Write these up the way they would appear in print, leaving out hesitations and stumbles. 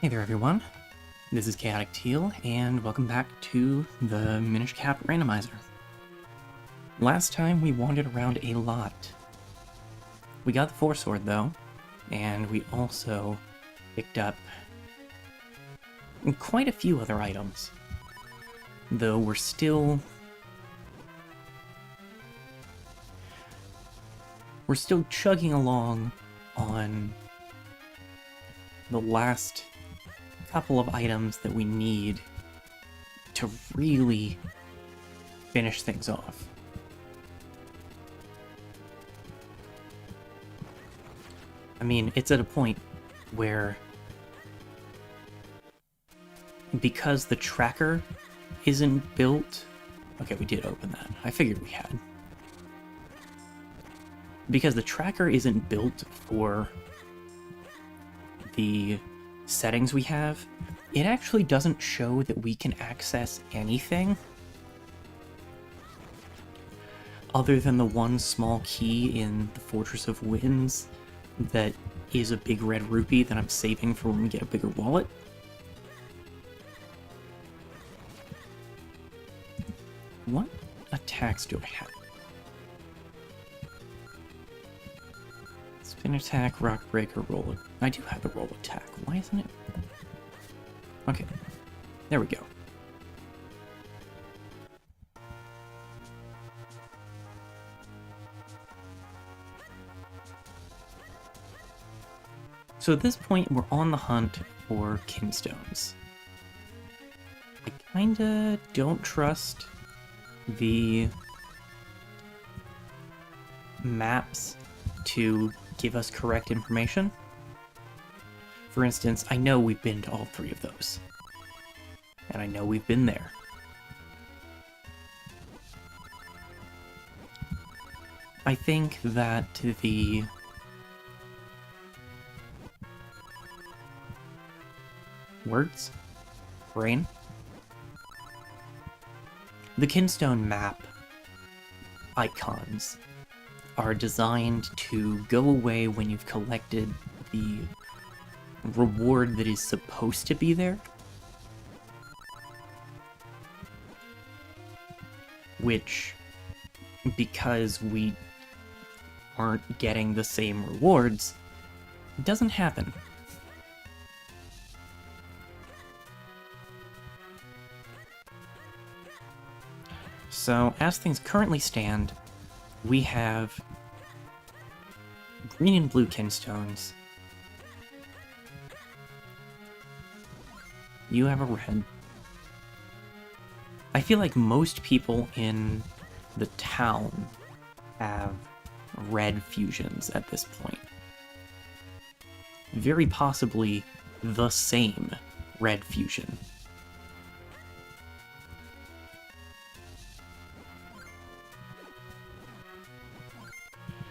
Hey there everyone, this is Chaotic Teal, and welcome back to the Minish Randomizer. Last time we wandered around a lot. We got the Force Sword though, and we also picked up quite a few other items. Though we're still chugging along on the last couple of items that we need to really finish things off. I mean, it's at a point where, because the tracker isn't built... Okay, we did open that. I figured we had. Because the tracker isn't built for the settings we have, it actually doesn't show that we can access anything other than the one small key in the Fortress of Winds that is a big red rupee that I'm saving for when we get a bigger wallet. What attacks do I have? Spin attack, rock breaker, roll. I do have the roll attack. Why isn't it? Okay, there we go. So at this point, we're on the hunt for kinstones. I kinda don't trust the maps to give us correct information. For instance, I know we've been to all three of those. And I know we've been there. I think that the words? Brain? The Kinstone map icons are designed to go away when you've collected the reward that is supposed to be there. Which, because we aren't getting the same rewards, doesn't happen. So, as things currently stand, we have green and blue kinstones. You have a red. I feel like most people in the town have red fusions at this point. Very possibly the same red fusion.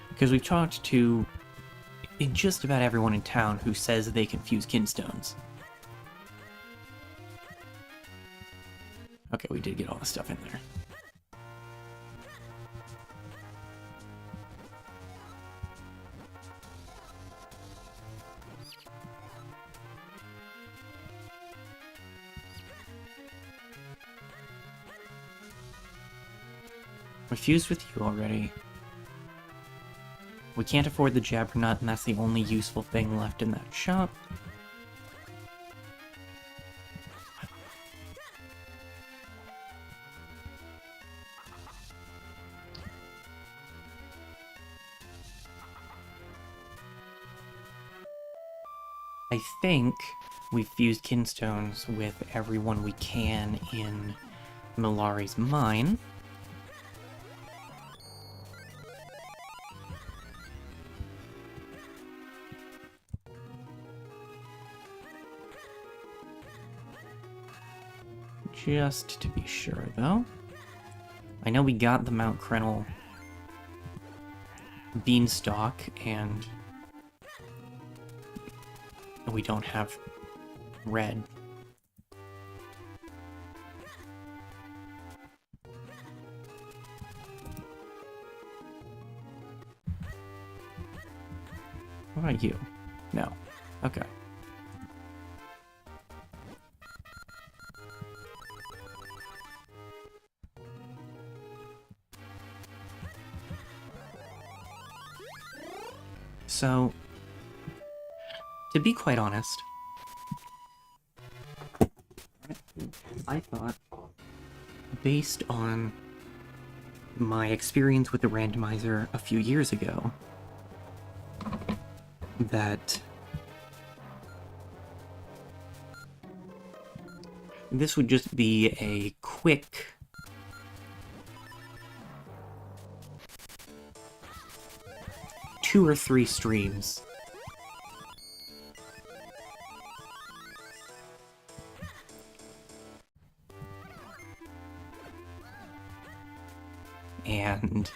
Because we've talked to just about everyone in town who says they can fuse kinstones. Okay, we did get all the stuff in there. We fused with you already. We can't afford the Jabbernut, and that's the only useful thing left in that shop. I think we've fused kinstones with everyone we can in Milari's mine. Just to be sure, though. I know we got the Mount Krennel beanstalk, and we don't have red. What about you? No. Okay. So, to be quite honest, I thought, based on my experience with the randomizer a few years ago, that this would just be a quick two or three streams. And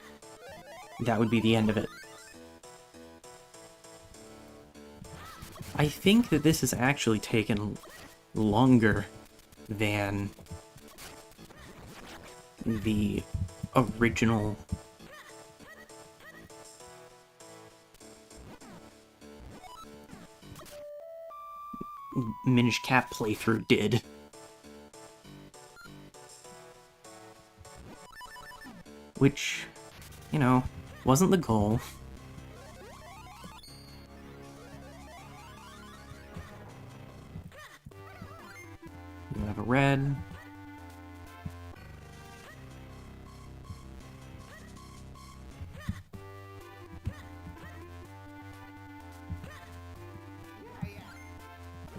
that would be the end of it. I think that this has actually taken longer than the original Minish Cap playthrough did. Which, you know, wasn't the goal. You have a red.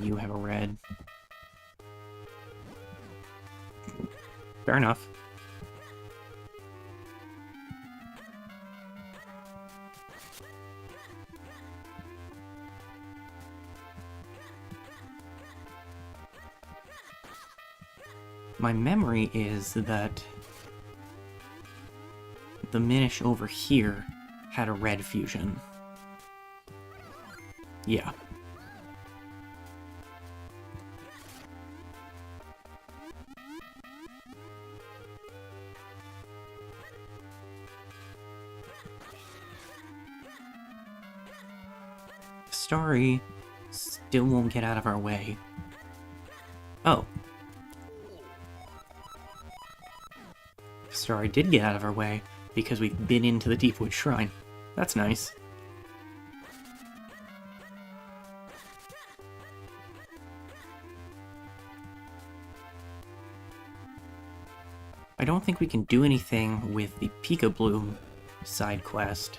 You have a red. Fair enough. My memory is that the Minish over here had a red fusion. Yeah. Starry still won't get out of our way. Oh. Starry did get out of our way because we've been into the Deepwood Shrine. That's nice. I don't think we can do anything with the Pika Bloom side quest.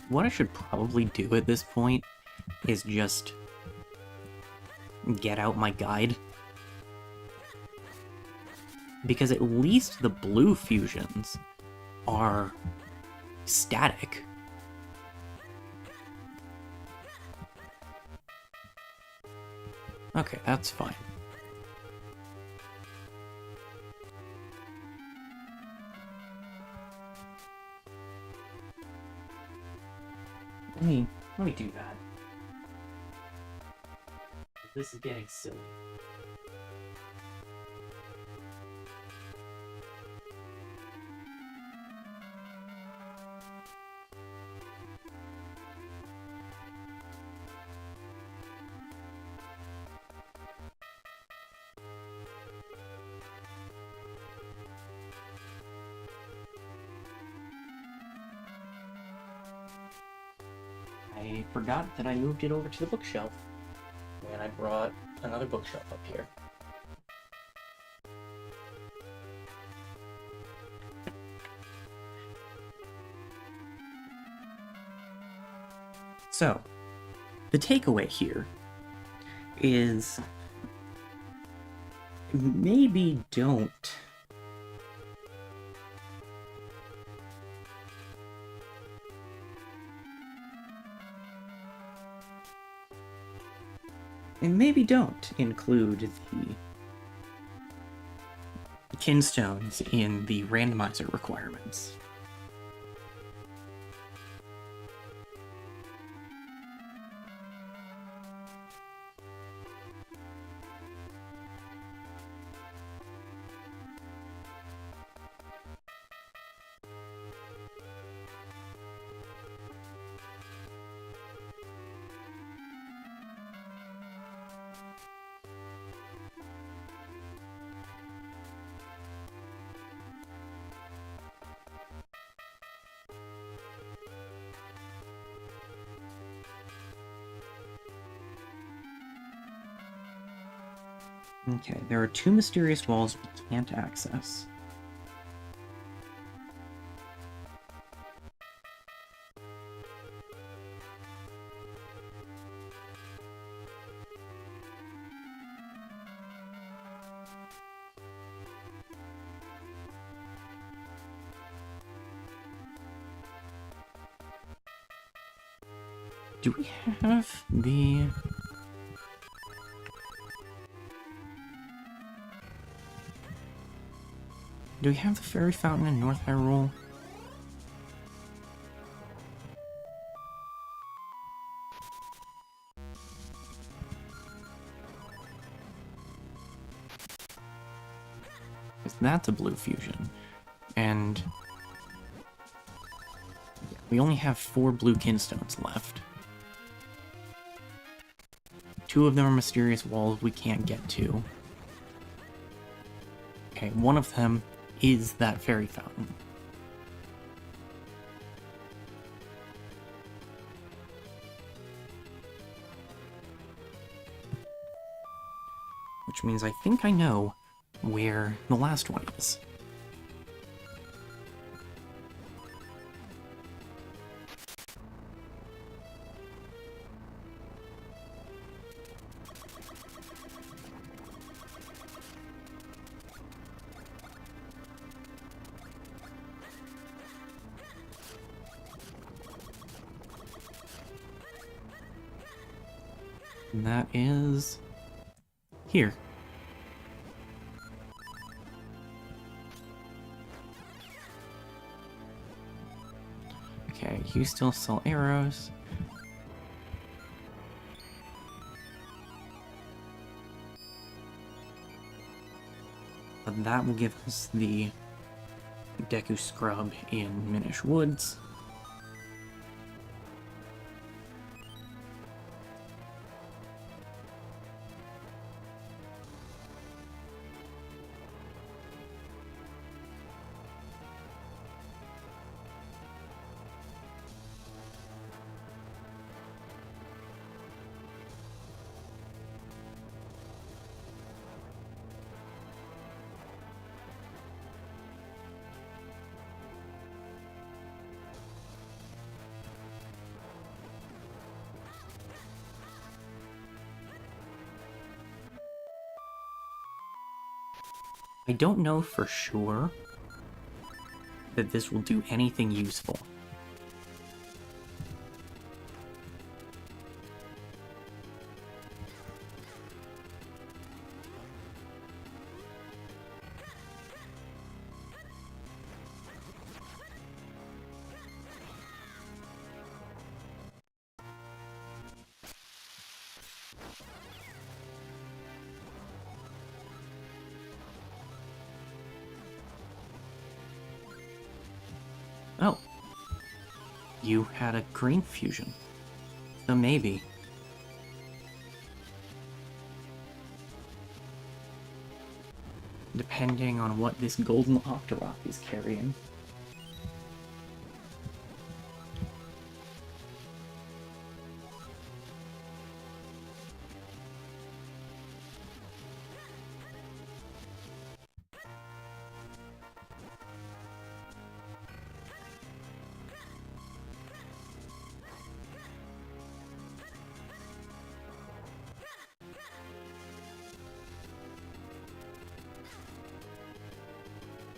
What I should probably do at this point is just get out my guide. Because at least the blue fusions are static. Okay, that's fine. Let me do that. This is getting silly. I forgot that I moved it over to the bookshelf, and I brought another bookshelf up here. So, the takeaway here is maybe don't include the kinstones in the randomizer requirements. Okay, there are 2 mysterious walls we can't access. Do we have the... Do we have the fairy fountain in North Hyrule? Because that's a blue fusion. And... we only have 4 blue kinstones left. 2 of them are mysterious walls we can't get to. Okay, one of them is that fairy fountain. Which means I think I know where the last one is. And that is... here. Okay, you still sell arrows. But that will give us the Deku Scrub in Minish Woods. I don't know for sure that this will do anything useful. Oh. You had a green fusion. So maybe. Depending on what this golden Octorok is carrying.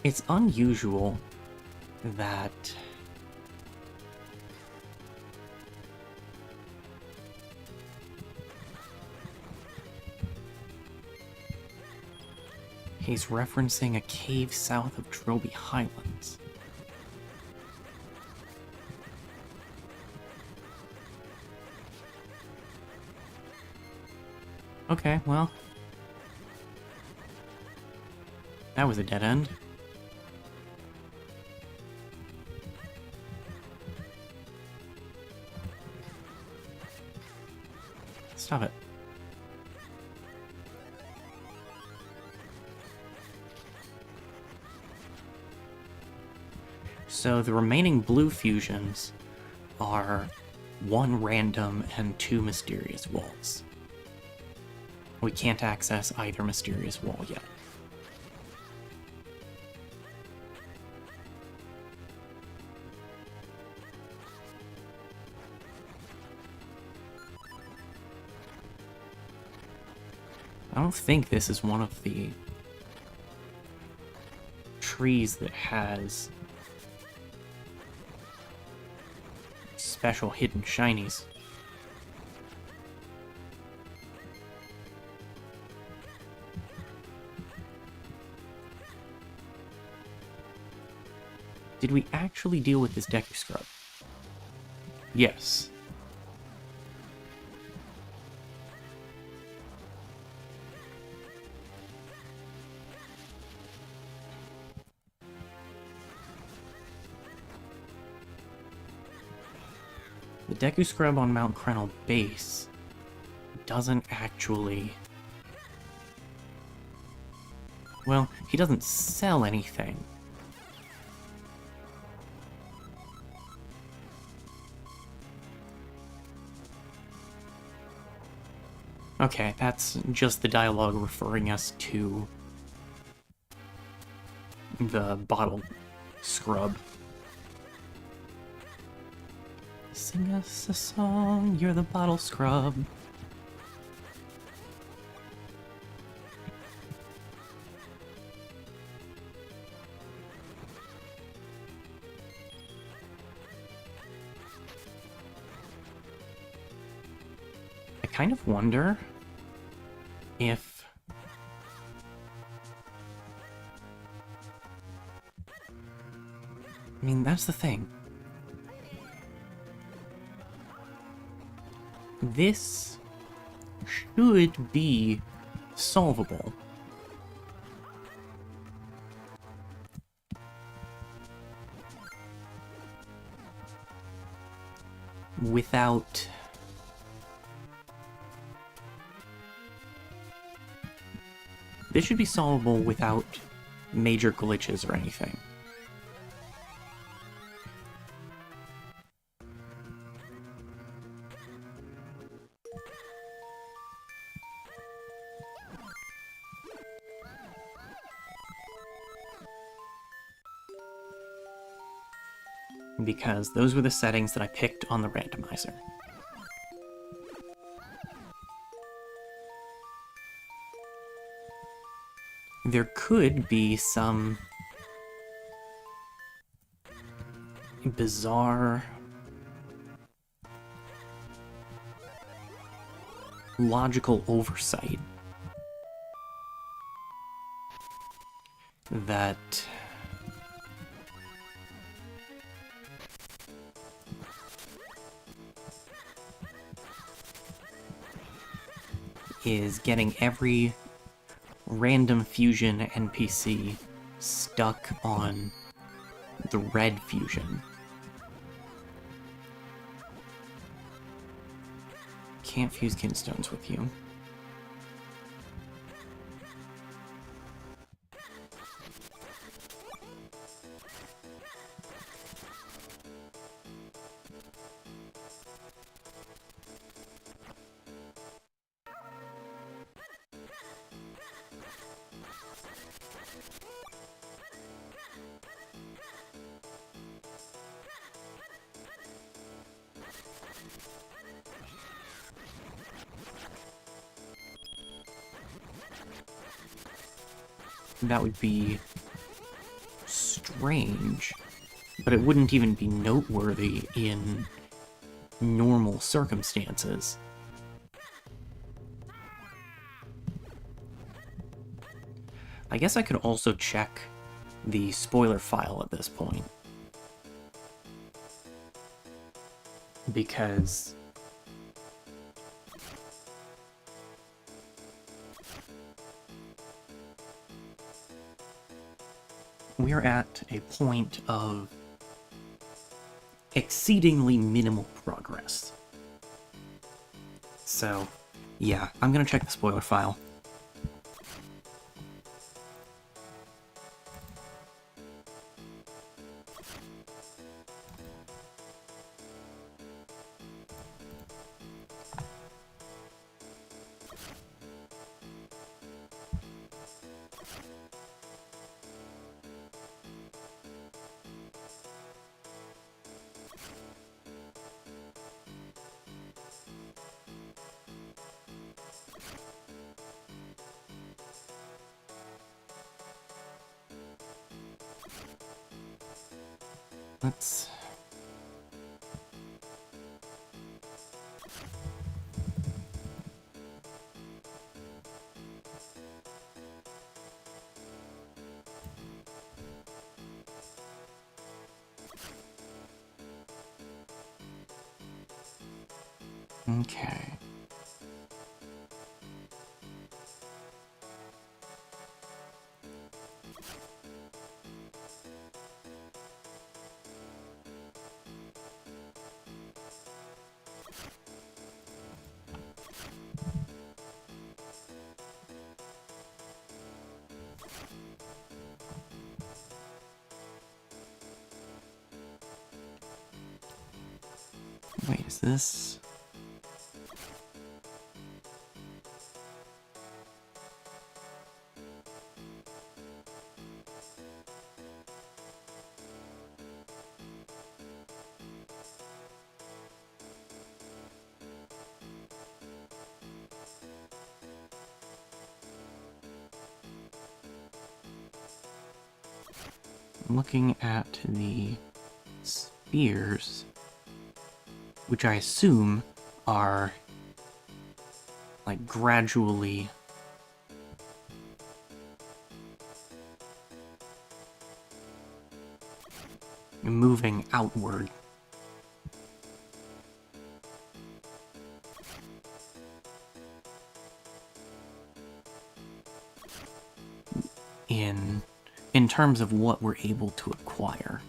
It's unusual that he's referencing a cave south of Trilby Highlands. Okay, well, that was a dead end. Stop it. So the remaining blue fusions are 1 random and 2 mysterious walls. We can't access either mysterious wall yet. I don't think this is one of the trees that has special hidden shinies. Did we actually deal with this Deku Scrub? Yes. The Deku Scrub on Mount Krennel base doesn't actually... Well, he doesn't sell anything. Okay, that's just the dialogue referring us to the bottle scrub. Sing us a song, you're the bottle scrub. I kind of wonder if I mean, that's the thing. This should be solvable. Without... This should be solvable without major glitches or anything. Because those were the settings that I picked on the randomizer. There could be some bizarre logical oversight that is getting every random fusion NPC stuck on the red fusion. Can't fuse kinstones with you. That would be strange, but it wouldn't even be noteworthy in normal circumstances. I guess I could also check the spoiler file at this point, because we're at a point of exceedingly minimal progress. So, yeah, I'm gonna check the spoiler file. Let's... Okay. Wait, is this... Looking at the spheres, which I assume are, like, gradually moving outward. In terms of what we're able to acquire.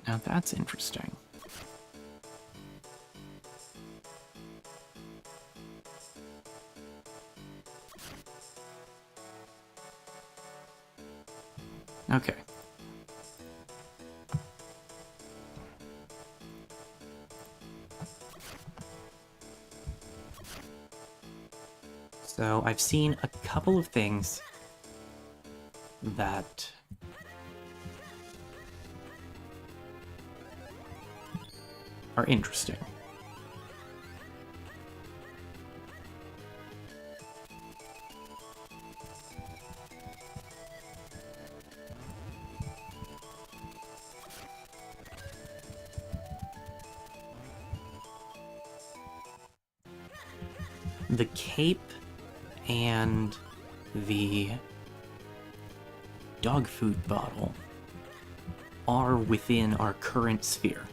Now that's interesting. Okay. So I've seen a couple of things that are interesting. The cape and the dog food bottle are within our current sphere.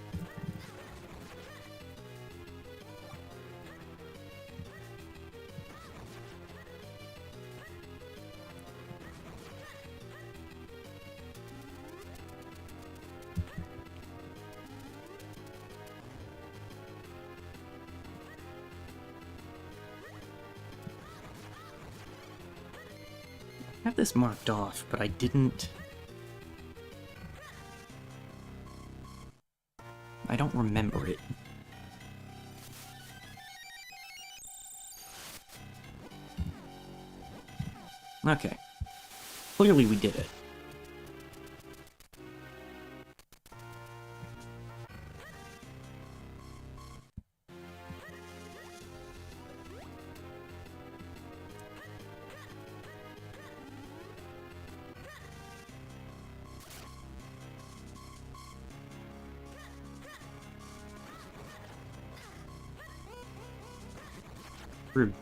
I have this marked off, but I didn't... I don't remember it. Okay. Clearly we did it. Rude.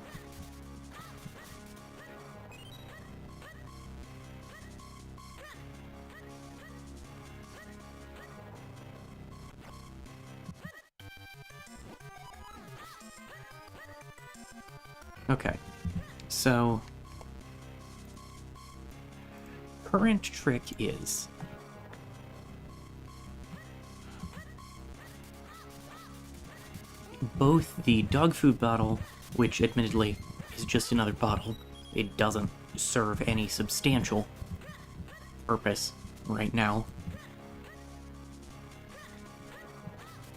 Okay, so current trick is both the dog food bottle, which admittedly is just another bottle, it doesn't serve any substantial purpose right now,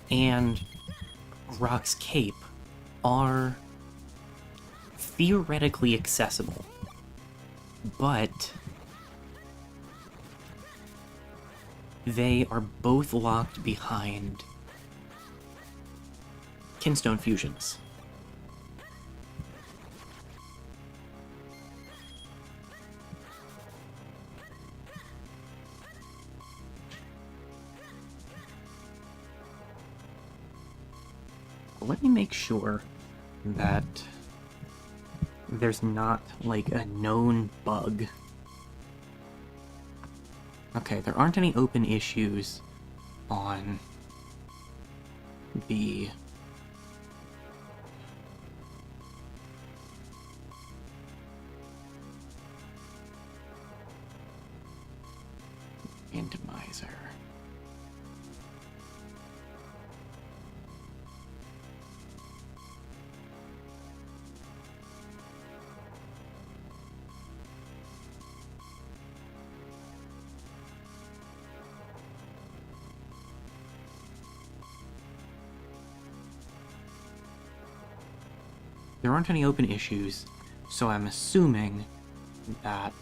and Rock's cape are theoretically accessible, but they are both locked behind Kinstone fusions. Let me make sure that there's not, like, a known bug. Okay, there aren't any open issues on the Randomizer. There aren't any open issues, so I'm assuming that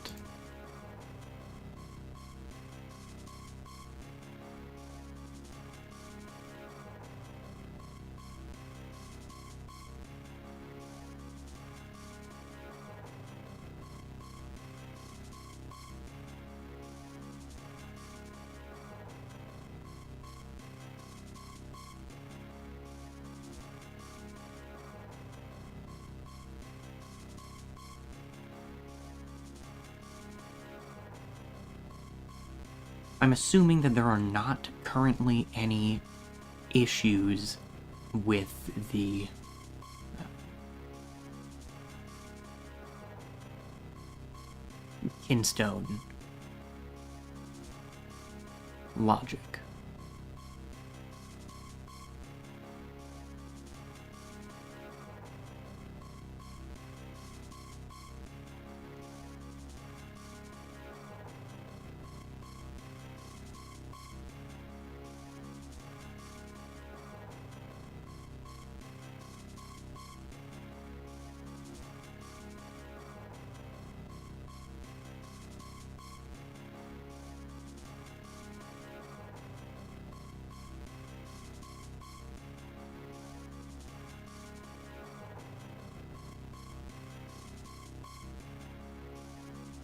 there are not currently any issues with the Kinstone logic.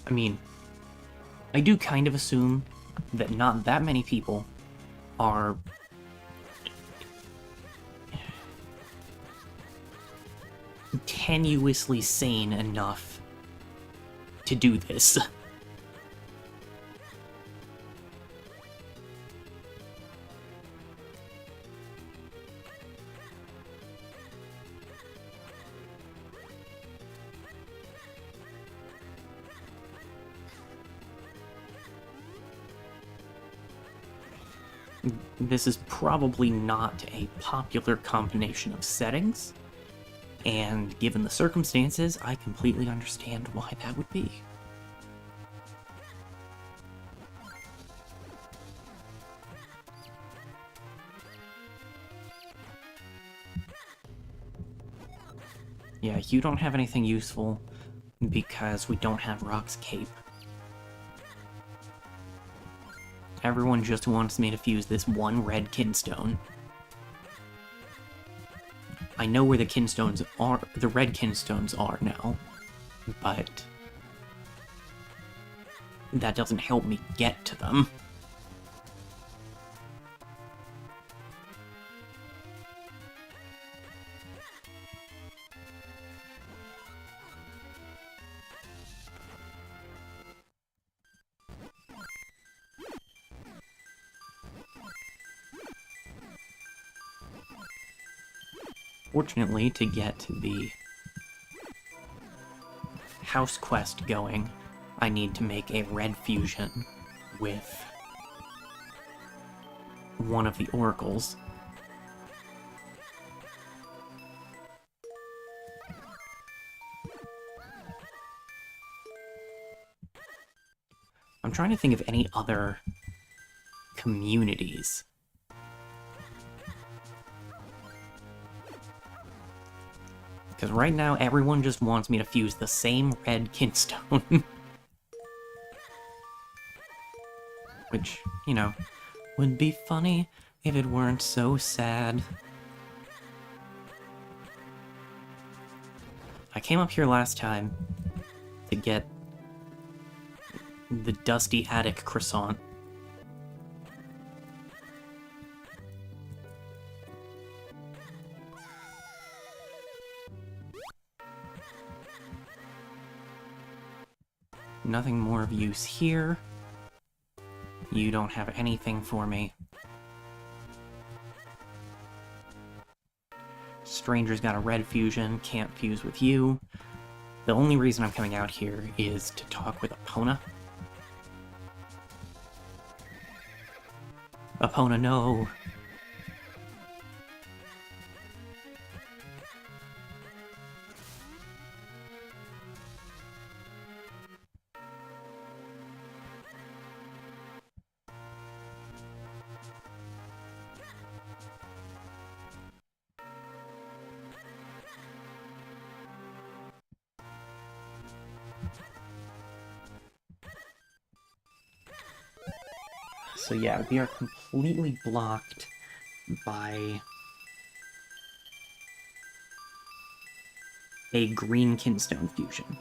I mean, I do kind of assume that not that many people are tenuously sane enough to do this. This is probably not a popular combination of settings, and given the circumstances, I completely understand why that would be. Yeah, you don't have anything useful because we don't have Rock's cape. Everyone just wants me to fuse this one red kinstone. I know where the kinstones are, the red kinstones are now, but that doesn't help me get to them. Fortunately, to get the house quest going, I need to make a red fusion with one of the oracles. I'm trying to think of any other communities. Because right now, everyone just wants me to fuse the same red kinstone. Which, you know, would be funny if it weren't so sad. I came up here last time to get the Dusty Attic croissant. Nothing more of use here. You don't have anything for me. Stranger's got a red fusion, can't fuse with you. The only reason I'm coming out here is to talk with Epona. Epona, no! So yeah, we are completely blocked by a green kinstone fusion.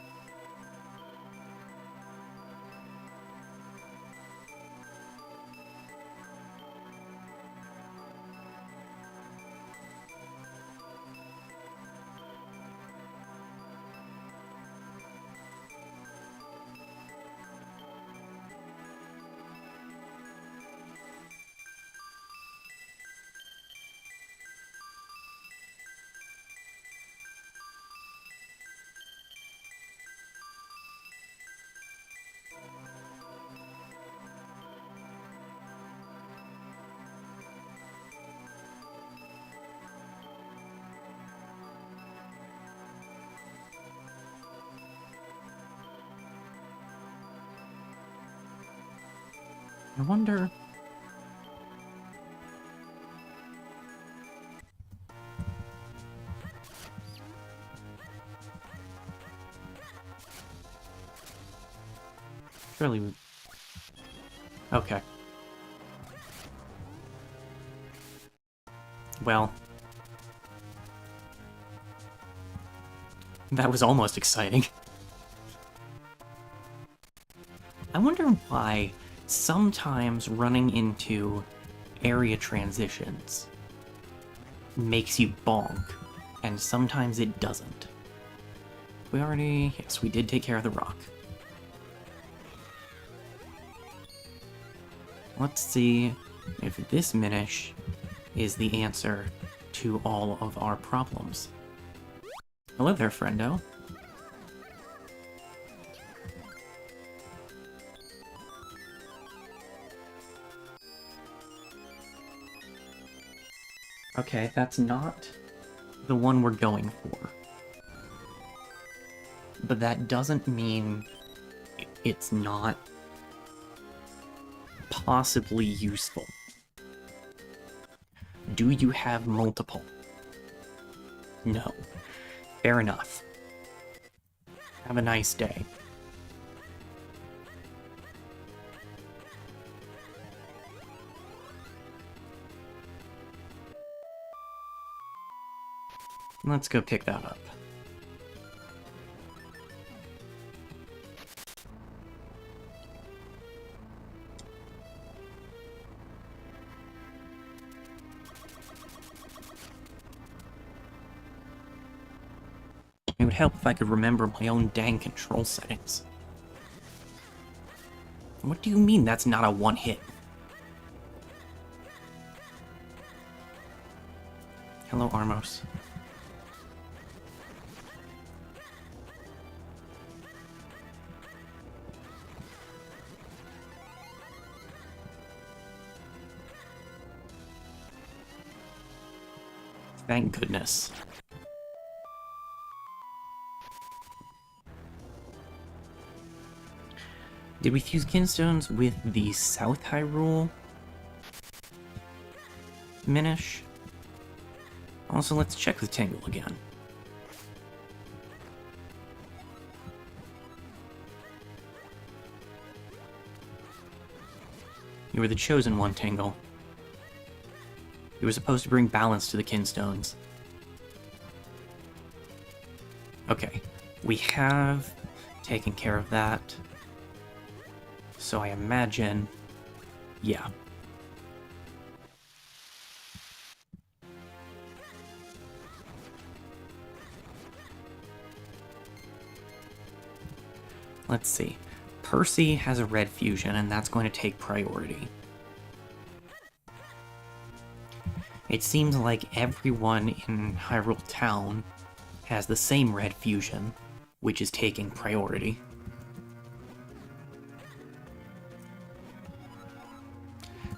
I wonder... Surely we... Okay. Well... That was almost exciting. I wonder why sometimes running into area transitions makes you bonk, and sometimes it doesn't. We already... Yes, we did take care of the rock. Let's see if this Minish is the answer to all of our problems. Hello there, friendo. Okay, that's not the one we're going for. But that doesn't mean it's not possibly useful. Do you have multiple? No. Fair enough. Have a nice day. Let's go pick that up. It would help if I could remember my own dang control settings. What do you mean that's not a one-hit? Hello, Armos. Thank goodness. Did we fuse Kinstones with the South Hyrule Minish? Also, let's check with Tingle again. You were the chosen one, Tingle. You were supposed to bring balance to the Kinstones. Okay, we have taken care of that. So I imagine... yeah. Let's see. Percy has a red fusion, and that's going to take priority. It seems like everyone in Hyrule Town has the same red fusion, which is taking priority.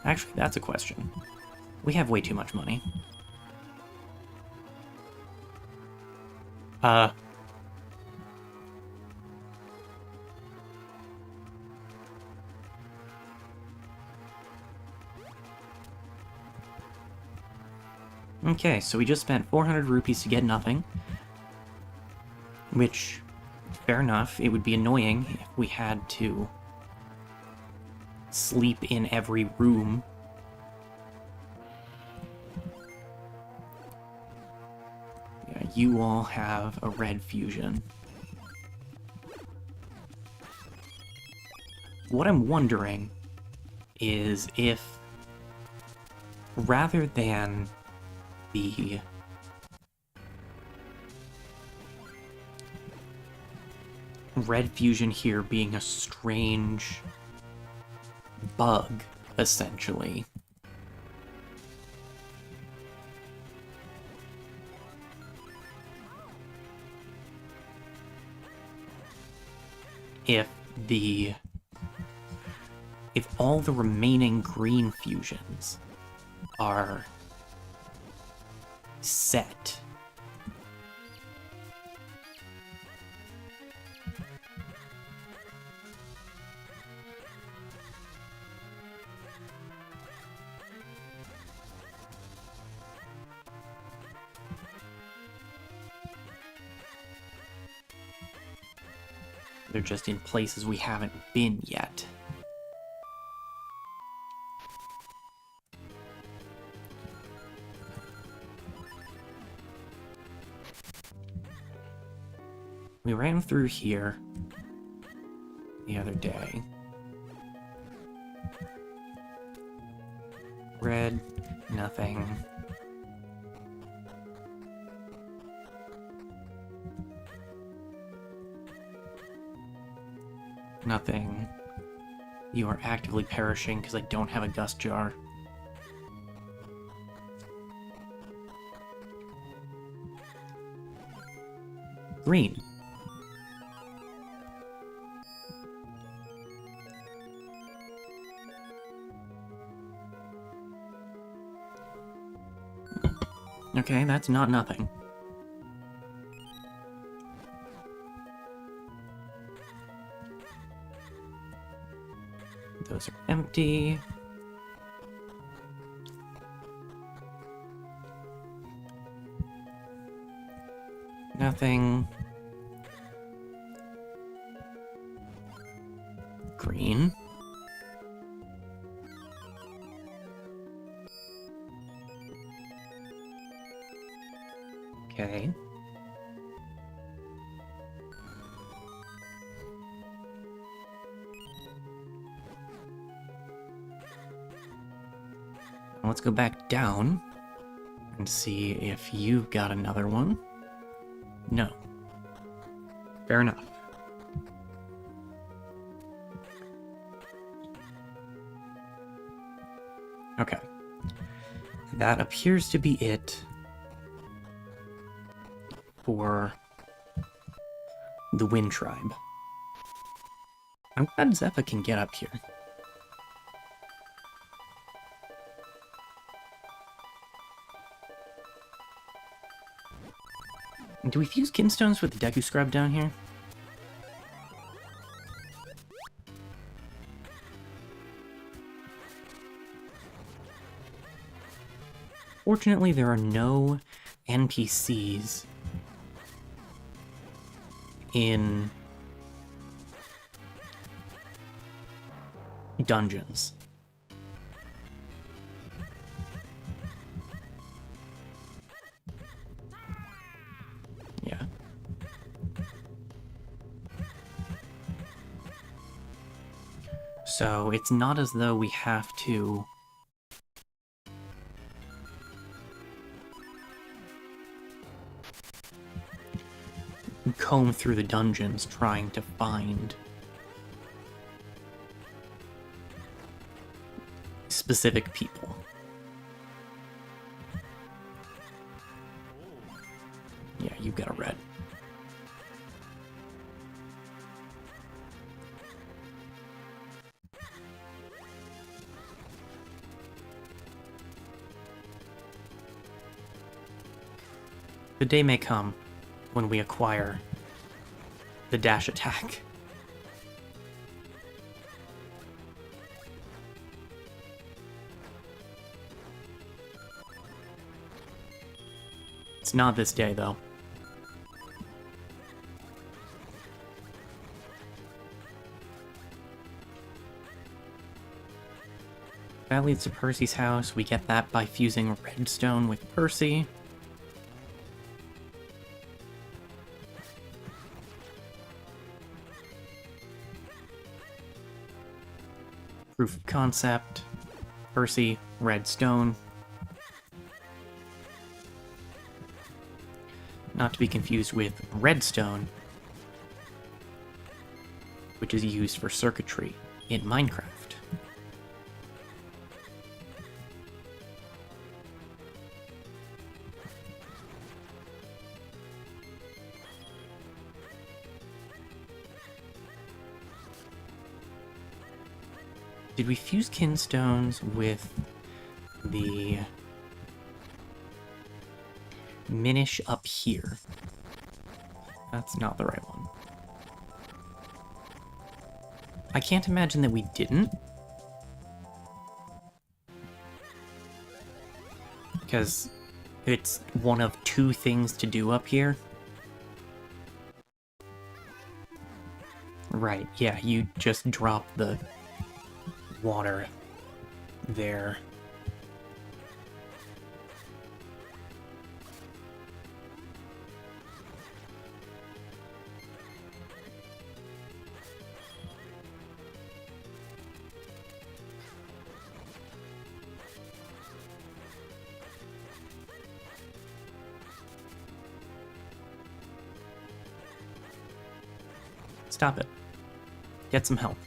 Actually, that's a question. We have way too much money. Okay, so we just spent 400 rupees to get nothing. Which, fair enough, it would be annoying if we had to sleep in every room. Yeah, you all have a red fusion. What I'm wondering is if, rather than the red fusion here being a strange bug, essentially, if all the remaining green fusions are set, they're just in places we haven't been yet. We ran through here the other day. Red, nothing. Nothing. You are actively perishing because I don't have a gust jar. Green. Okay, that's not nothing. Those are empty. Nothing. Green. Okay. Let's go back down and see if you've got another one. No. Fair enough. Okay. That appears to be it for the Wind Tribe. I'm glad Zeppa can get up here. Do we fuse kinstones with the Deku Scrub down here? Fortunately, there are no NPCs in dungeons. Yeah. So it's not as though we have to comb through the dungeons trying to find specific people. Yeah, you got a red. The day may come when we acquire the dash attack. It's not this day, though. That leads to Percy's house. We get that by fusing redstone with Percy. Proof of concept. Percy, redstone. Not to be confused with redstone, which is used for circuitry in Minecraft. Did we fuse kinstones with the Minish up here? That's not the right one. I can't imagine that we didn't. Because it's one of two things to do up here. Right, yeah, you just drop the water there. Stop it. Get some help.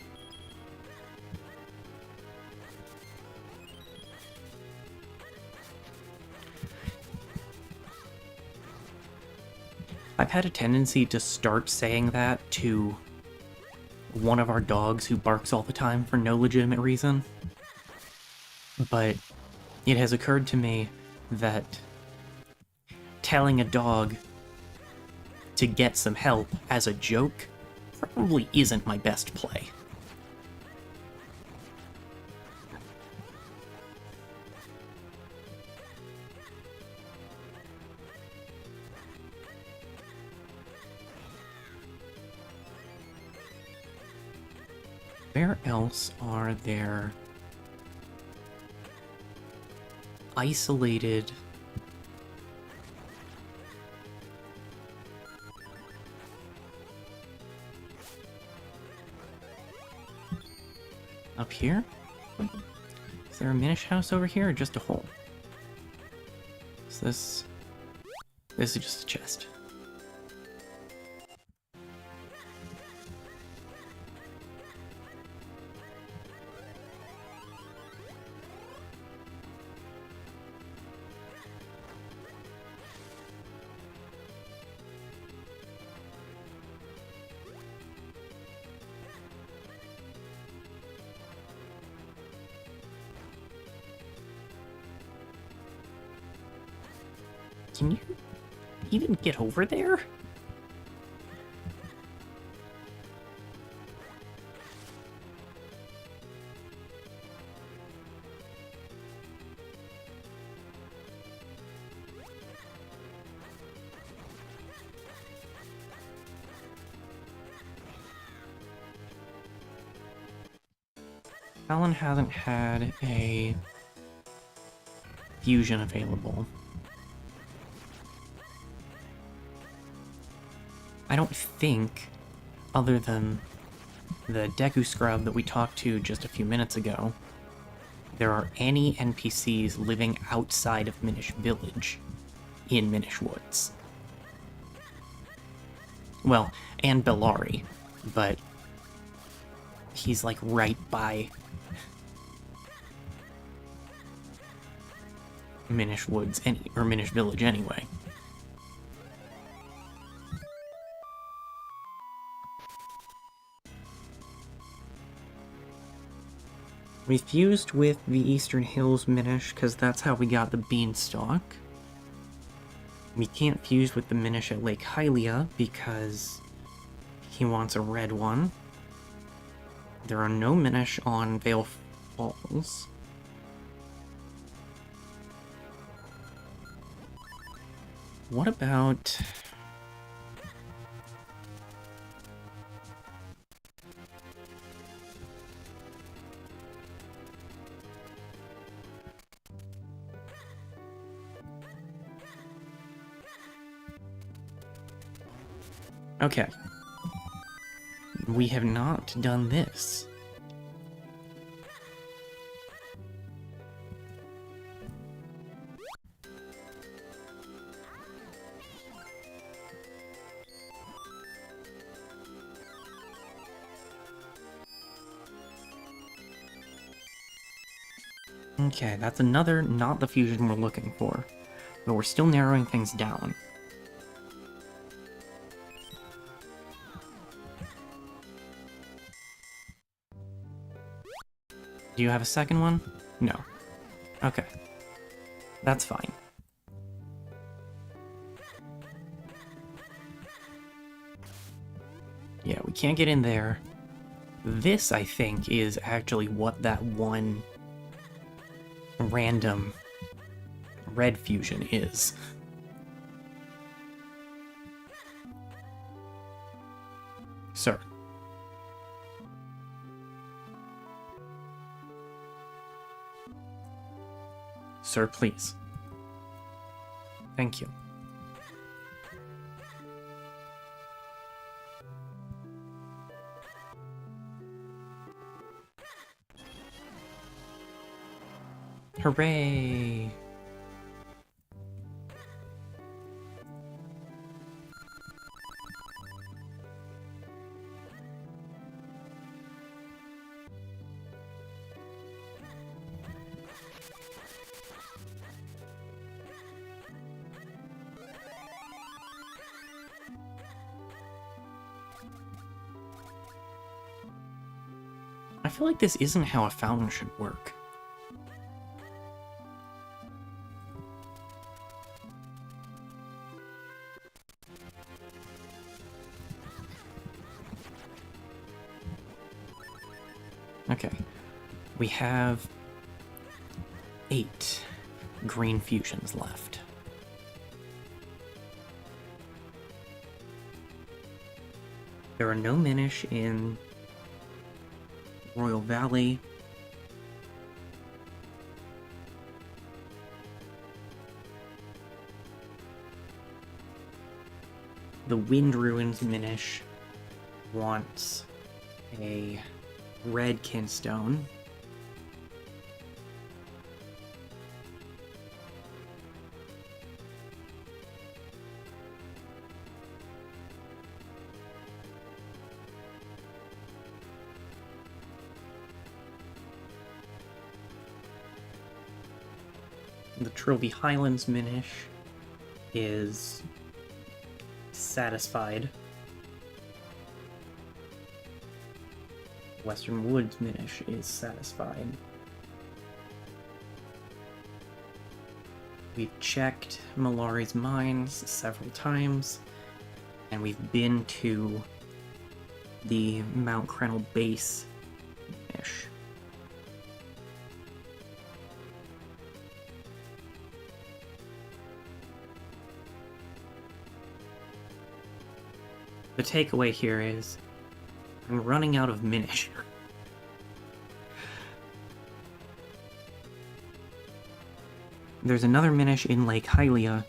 I've had a tendency to start saying that to one of our dogs who barks all the time for no legitimate reason. But it has occurred to me that telling a dog to get some help as a joke probably isn't my best play. Where else are there isolated up here? Is there a Minish house over here or just a hole? Is this is just a chest. Can you even get over there? Alan hasn't had a fusion available. I don't think, other than the Deku Scrub that we talked to just a few minutes ago, there are any NPCs living outside of Minish Village in Minish Woods. Well, and Bellari, but he's like right by Minish Woods, or Minish Village anyway. We fused with the Eastern Hills Minish because that's how we got the Beanstalk. We can't fuse with the Minish at Lake Hylia because he wants a red one. There are no Minish on Vale Falls. What about... Okay. We have not done this. Okay, that's another not the fusion we're looking for, but we're still narrowing things down. Do you have a second one? No. Okay. That's fine. Yeah, we can't get in there. This, I think, is actually what that one random red fusion is. Sir. Sir, please. Thank you. Hooray! I feel like this isn't how a fountain should work. Okay, we have 8 green fusions left. There are no Minish in Royal Valley. The Wind Ruins Minish wants a red Kinstone. The Trilby Highlands Minish is satisfied. Western Woods Minish is satisfied. We've checked Malari's mines several times, and we've been to the Mount Krennel base-ish. The takeaway here is, I'm running out of Minish. There's another Minish in Lake Hylia,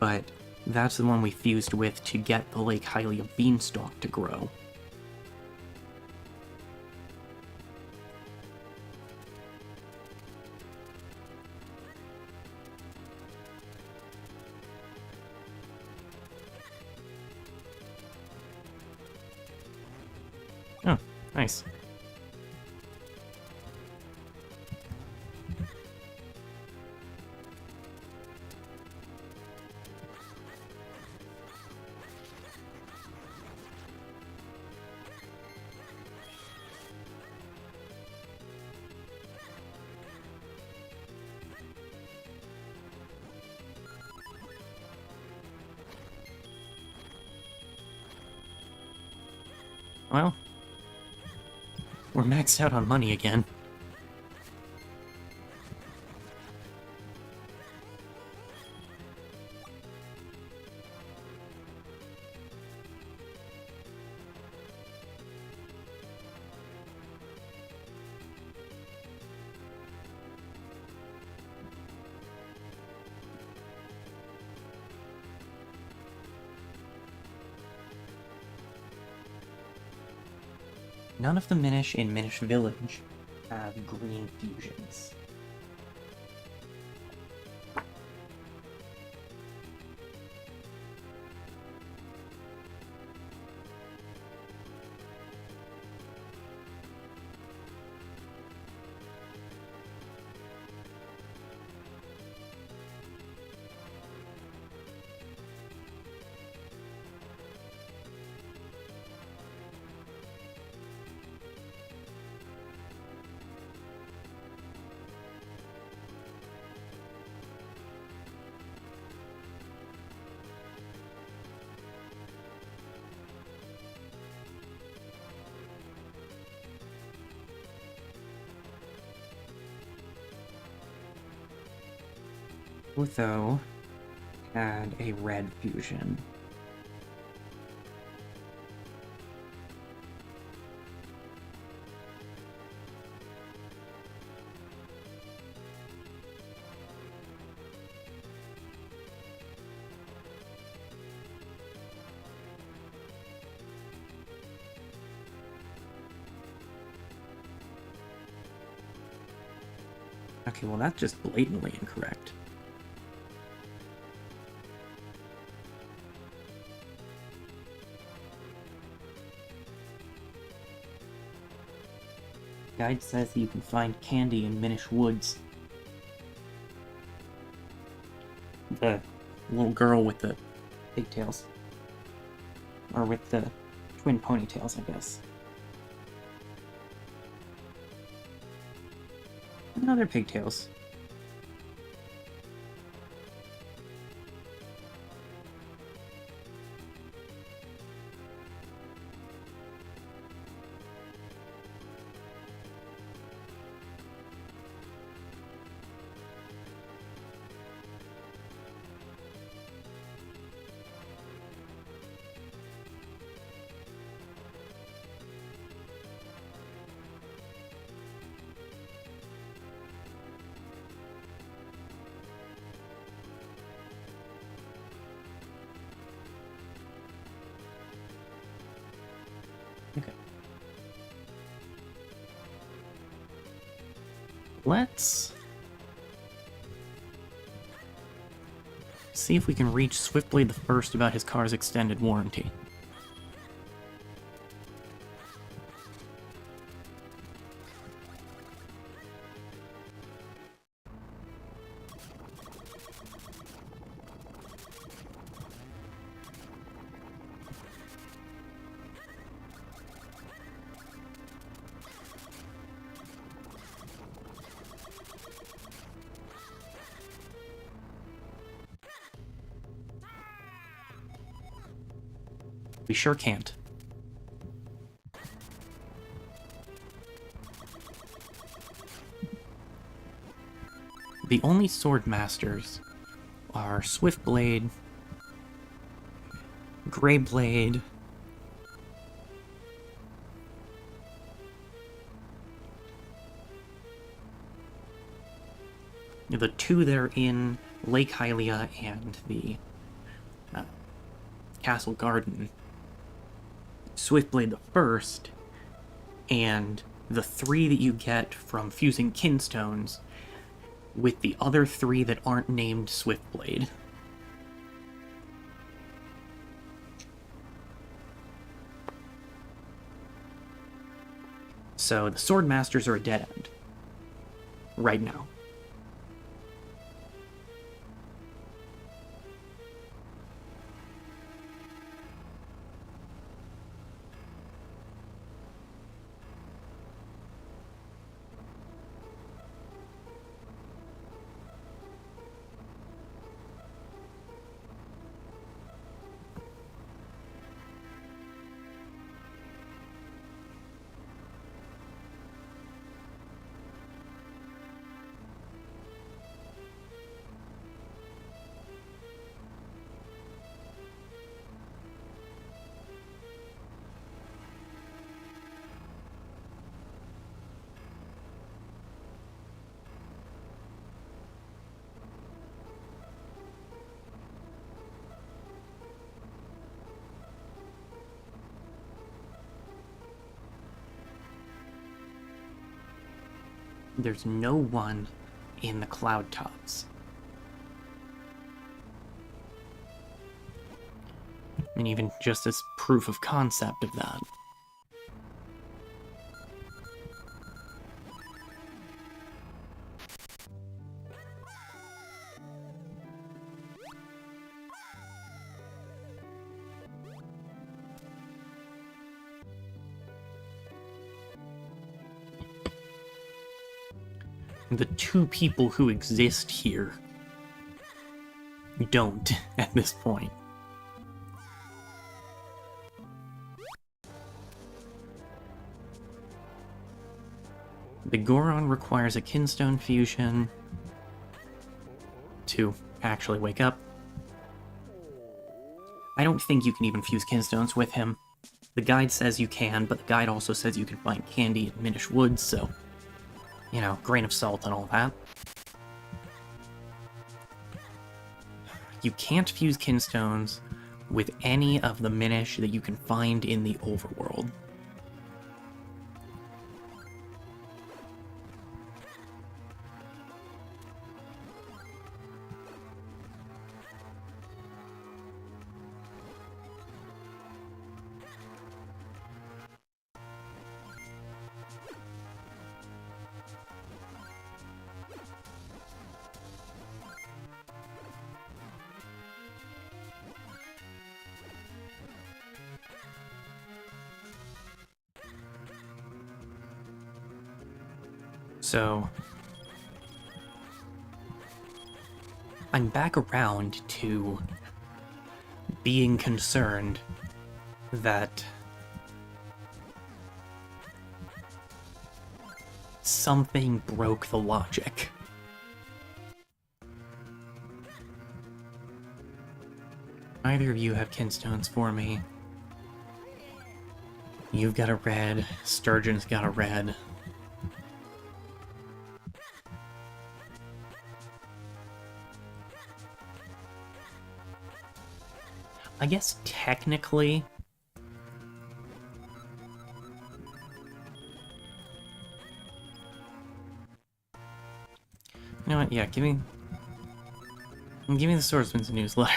but that's the one we fused with to get the Lake Hylia beanstalk to grow. Oh, nice. Well, we're maxed out on money again. None of the Minish in Minish Village have green fusions. Utho had a red fusion. Okay, well that's just blatantly incorrect. Guide says that you can find candy in Minish Woods. The little girl with the pigtails. Or with the twin ponytails, I guess. No, they're pigtails. Okay. Let's see if we can reach Swiftblade the First about his car's extended warranty. We sure can't. The only sword masters are Swiftblade, Greyblade, the two that are in Lake Hylia and the Castle Garden. Swiftblade the first, and the 3 that you get from fusing kinstones with the other 3 that aren't named Swiftblade. So the Sword Masters are a dead end. Right now. There's no one in the cloud tops. And even just as proof of concept of that. The 2 people who exist here don't at this point. The Goron requires a kinstone fusion to actually wake up. I don't think you can even fuse kinstones with him. The guide says you can, but the guide also says you can find candy in Minish Woods, so... you know, grain of salt and all that. You can't fuse kinstones with any of the Minish that you can find in the overworld. So, I'm back around to being concerned that something broke the logic. Neither of you have kinstones for me. You've got a red, Sturgeon's got a red. I guess technically... you know what, yeah, give me the Swordsman's newsletter.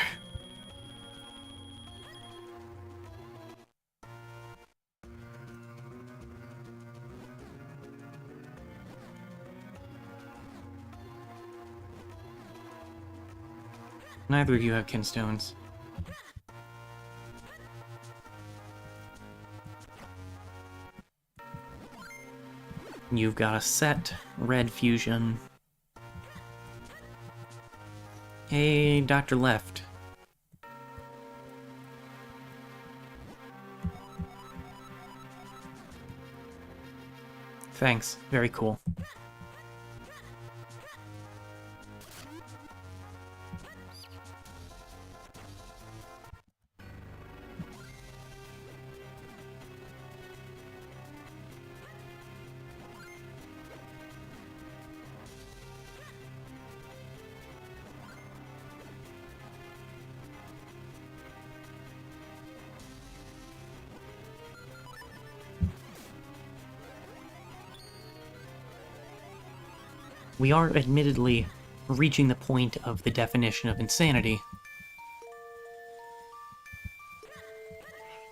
Neither of you have kinstones. You've got a set red fusion. Hey, Dr. Left. Thanks. Very cool. We are admittedly reaching the point of the definition of insanity,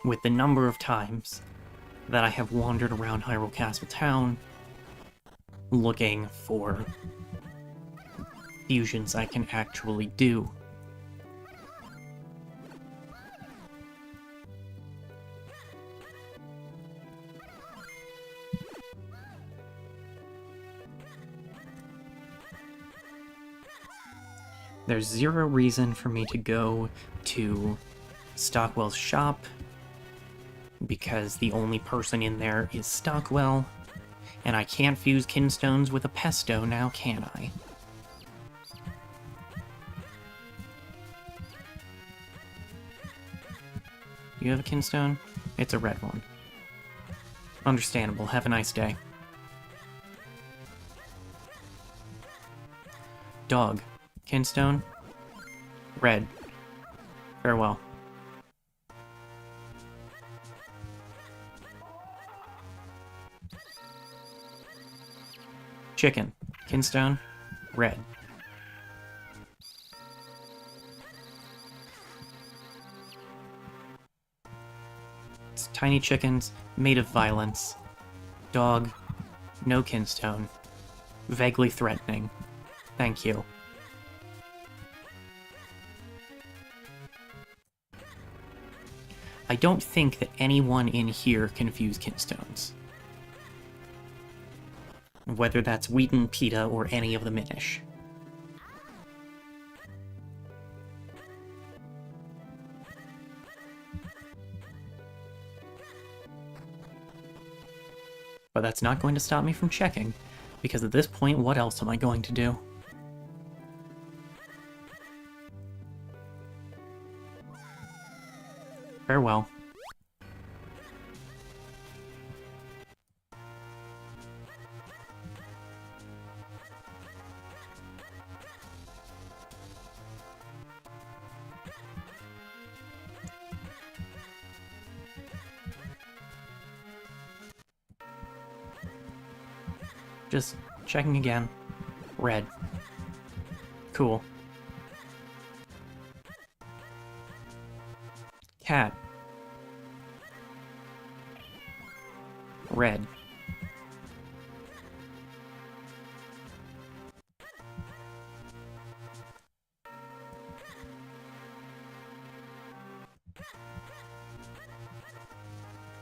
with the number of times that I have wandered around Hyrule Castle Town looking for fusions I can actually do. There's zero reason for me to go to Stockwell's shop, because the only person in there is Stockwell, and I can't fuse kinstones with a pesto now, can I? Do you have a kinstone? It's a red one. Understandable. Have a nice day. Dog. Kinstone. Red. Farewell. Chicken. Kinstone. Red. It's tiny chickens made of violence. Dog. No kinstone. Vaguely threatening. Thank you. I don't think that anyone in here can fuse kinstones. Whether that's Wheaton, Pita, or any of the Minish. But that's not going to stop me from checking, because at this point, what else am I going to do? Farewell. Just checking again. Red. Cool. Cat. Red.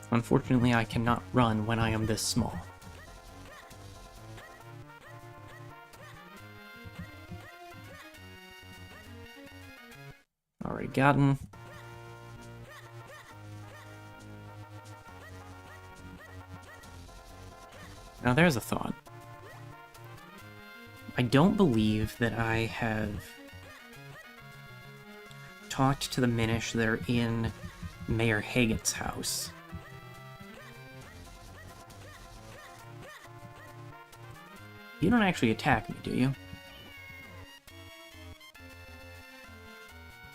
Unfortunately, I cannot run when I am this small. Already gotten. Now there's a thought. I don't believe that I have talked to the Minish that are in Mayor Hagen's house. You don't actually attack me, do you?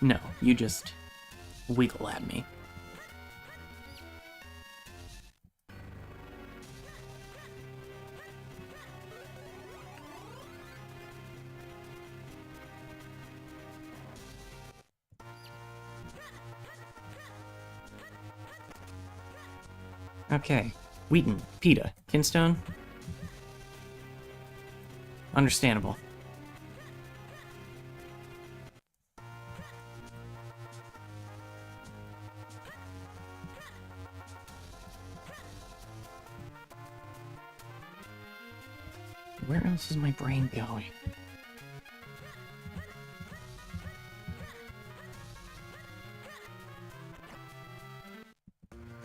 No, you just wiggle at me. Okay. Wheaton, Pita, Kinstone. Understandable. Where else is my brain going?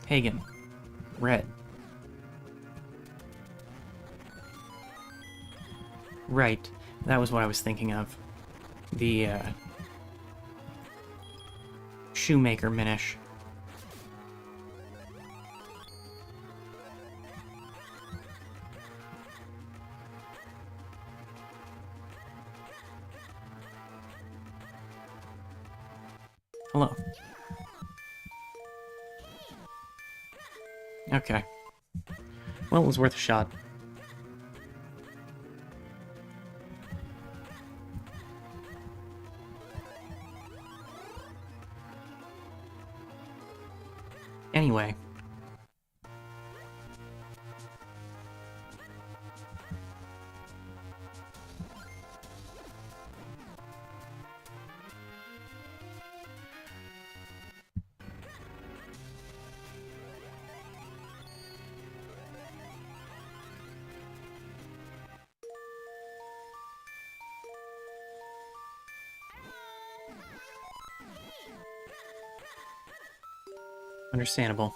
Hagen. Red. Right, that was what I was thinking of. The, Shoemaker Minish. Hello. Okay. Well, it was worth a shot. Anyway. Understandable.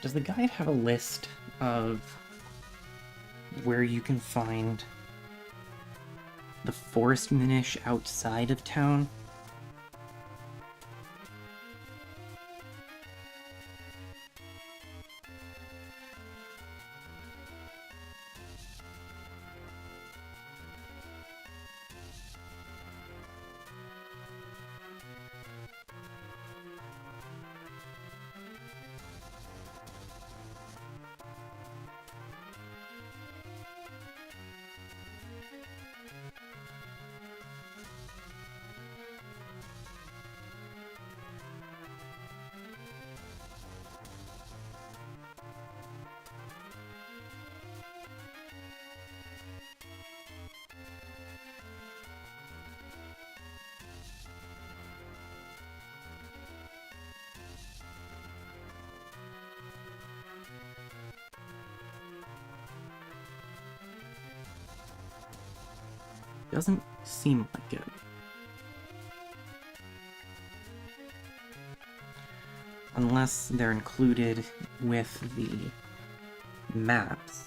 Does the guide have a list of where you can find the forest Minish outside of town? Doesn't seem like it. Unless they're included with the maps.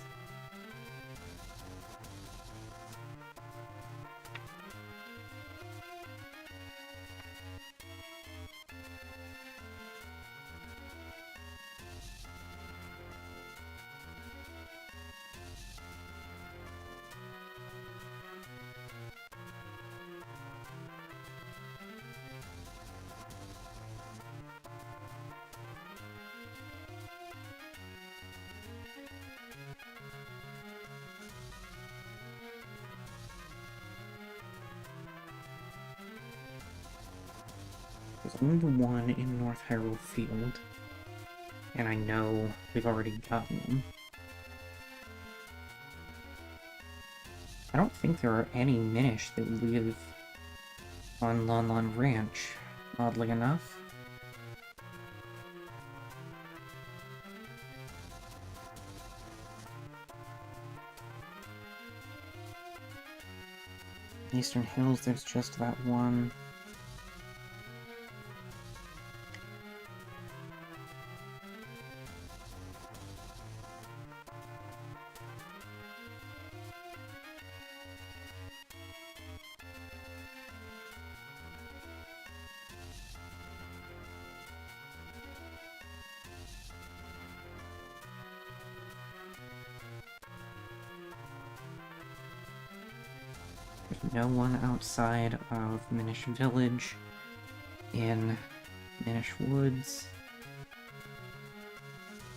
There's only the one in North Hyrule Field, and I know we've already gotten them. I don't think there are any Minish that live on Lon Lon Ranch, oddly enough. Eastern Hills, there's just that one. No one outside of Minish Village in Minish Woods.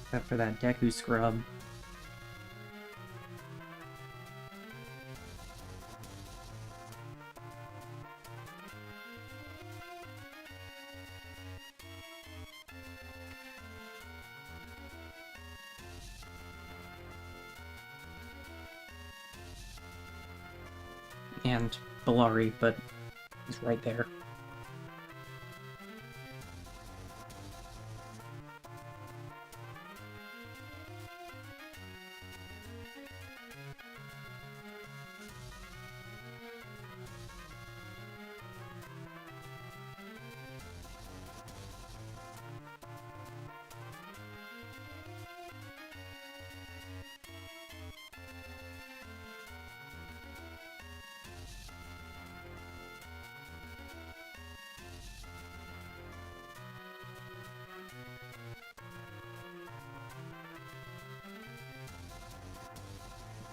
Except for that Deku Scrub. And Bellari, but He's right there.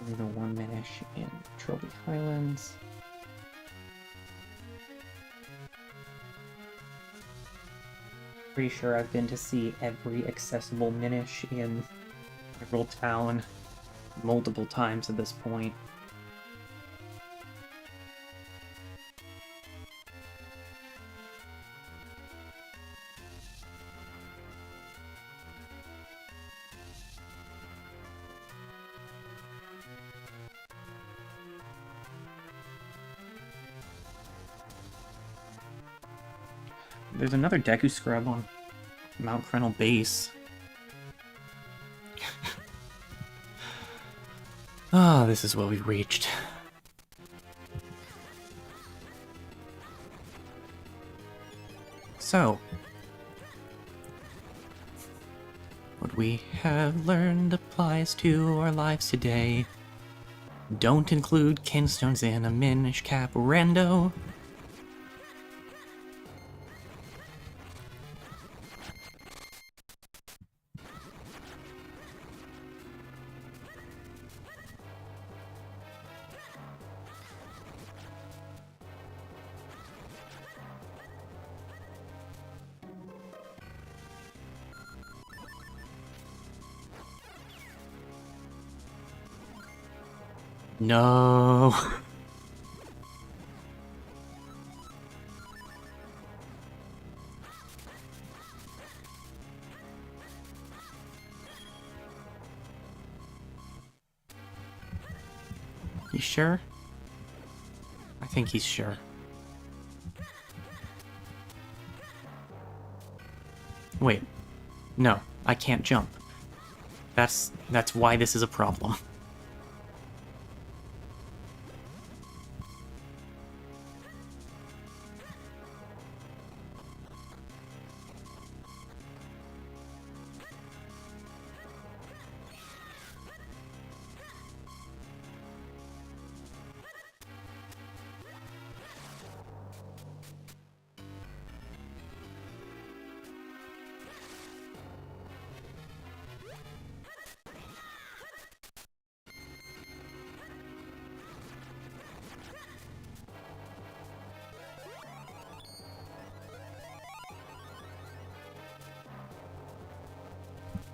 The one Minish in Trophy Highlands. Pretty sure I've been to see every accessible Minish in Emerald Town multiple times at this point. There's another Deku Scrub on Mount Crenel base. Ah, this is what we've reached. So, what we have learned applies to our lives today. Don't include kinstones in a Minish Cap rando. No. You sure? I think he's sure. Wait. No, I can't jump. That's why this is a problem.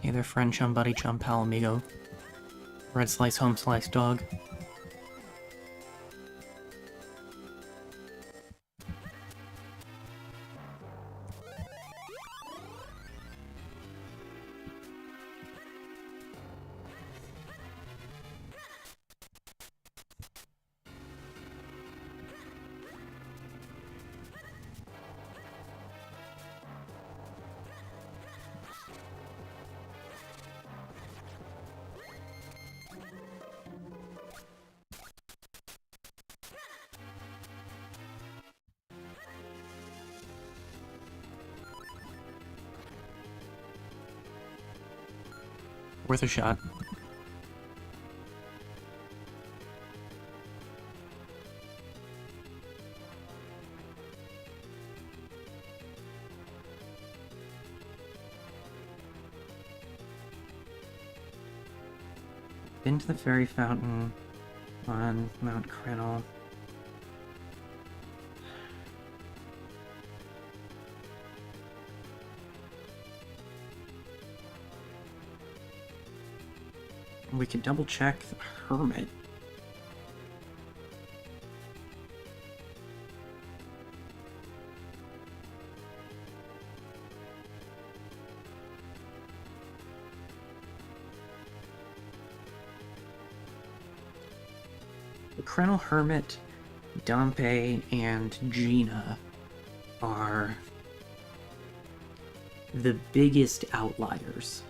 Hey there, friend, chum, buddy, chum, pal, amigo. Red slice, home slice, dog. Worth a shot. Been to the fairy fountain on Mount Crenel. We could double check the hermit. The Crenel Hermit Dompe and Gina are the biggest outliers.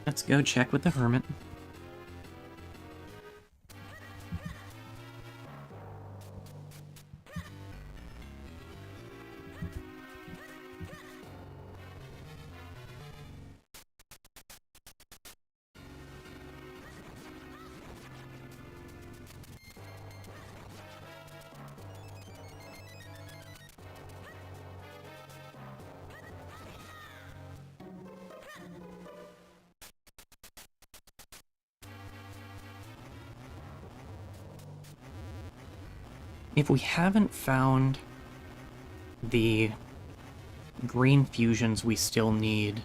Let's go check with the hermit. If we haven't found the green fusions we still need,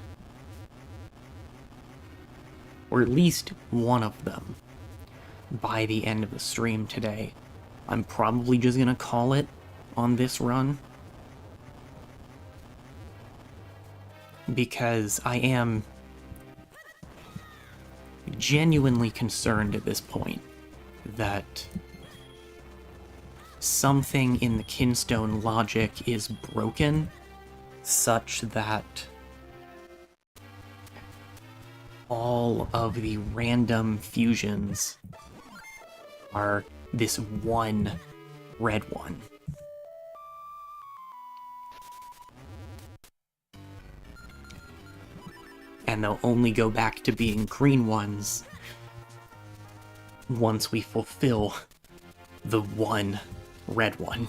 or at least one of them, by the end of the stream today, I'm probably just gonna call it on this run. Because I am genuinely concerned at this point that something in the Kinstone logic is broken such that all of the random fusions are this one red one. And they'll only go back to being green ones once we fulfill the one red one.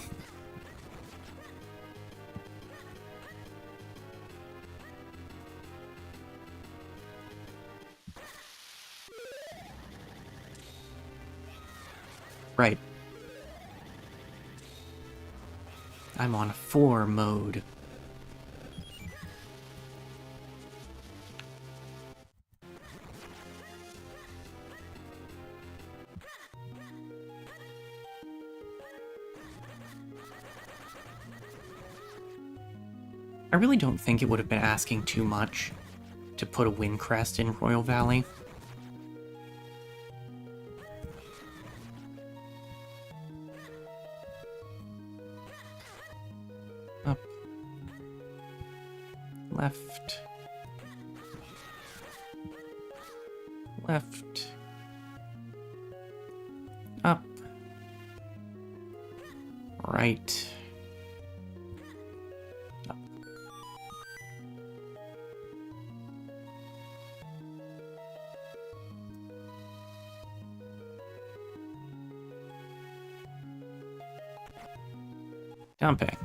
Right. I'm on 4 mode. I really don't think it would have been asking too much to put a wind crest in Royal Valley. Up. Left. Left. Up. Right. Up. Dompe.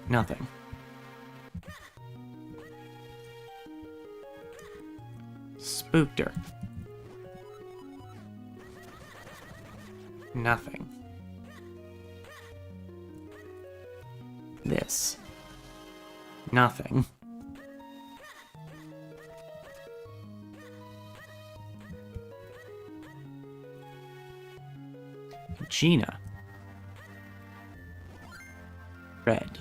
Nothing. Spooked her. Nothing. This. Nothing. Gina. Red.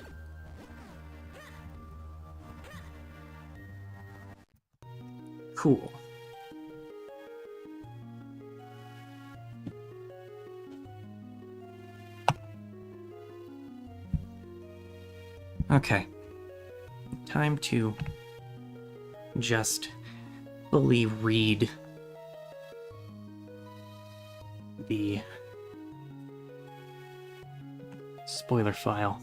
Cool. Okay. Time to just fully read the spoiler file.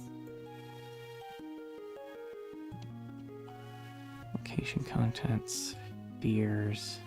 Location contents, beers.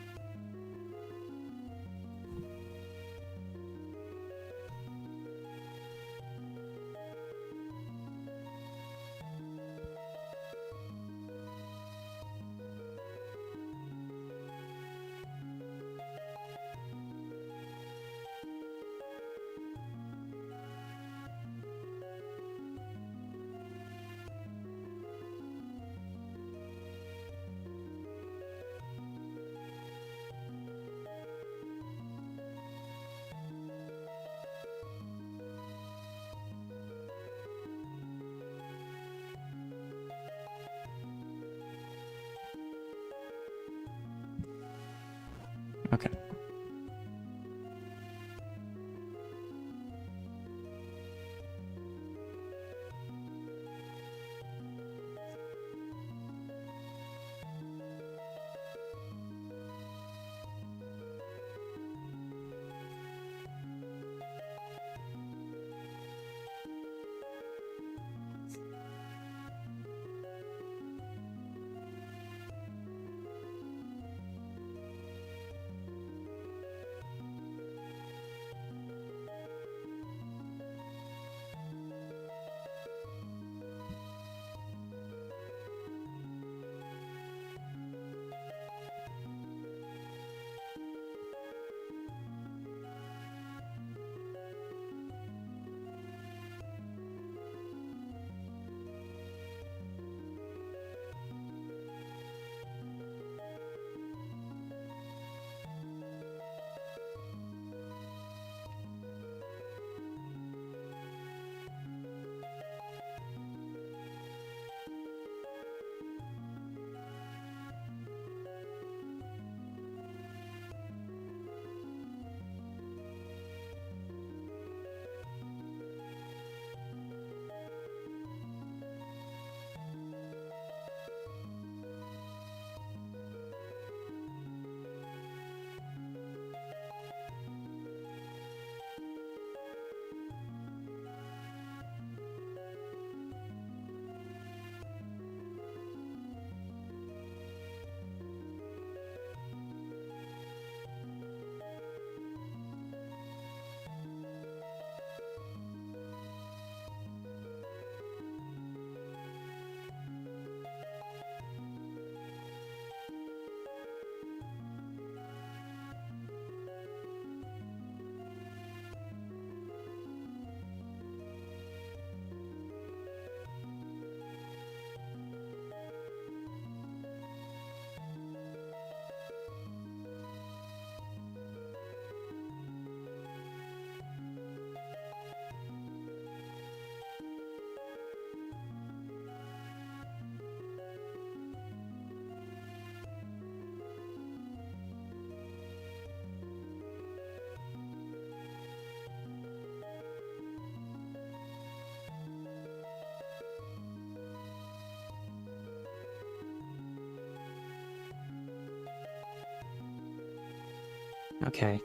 Okay.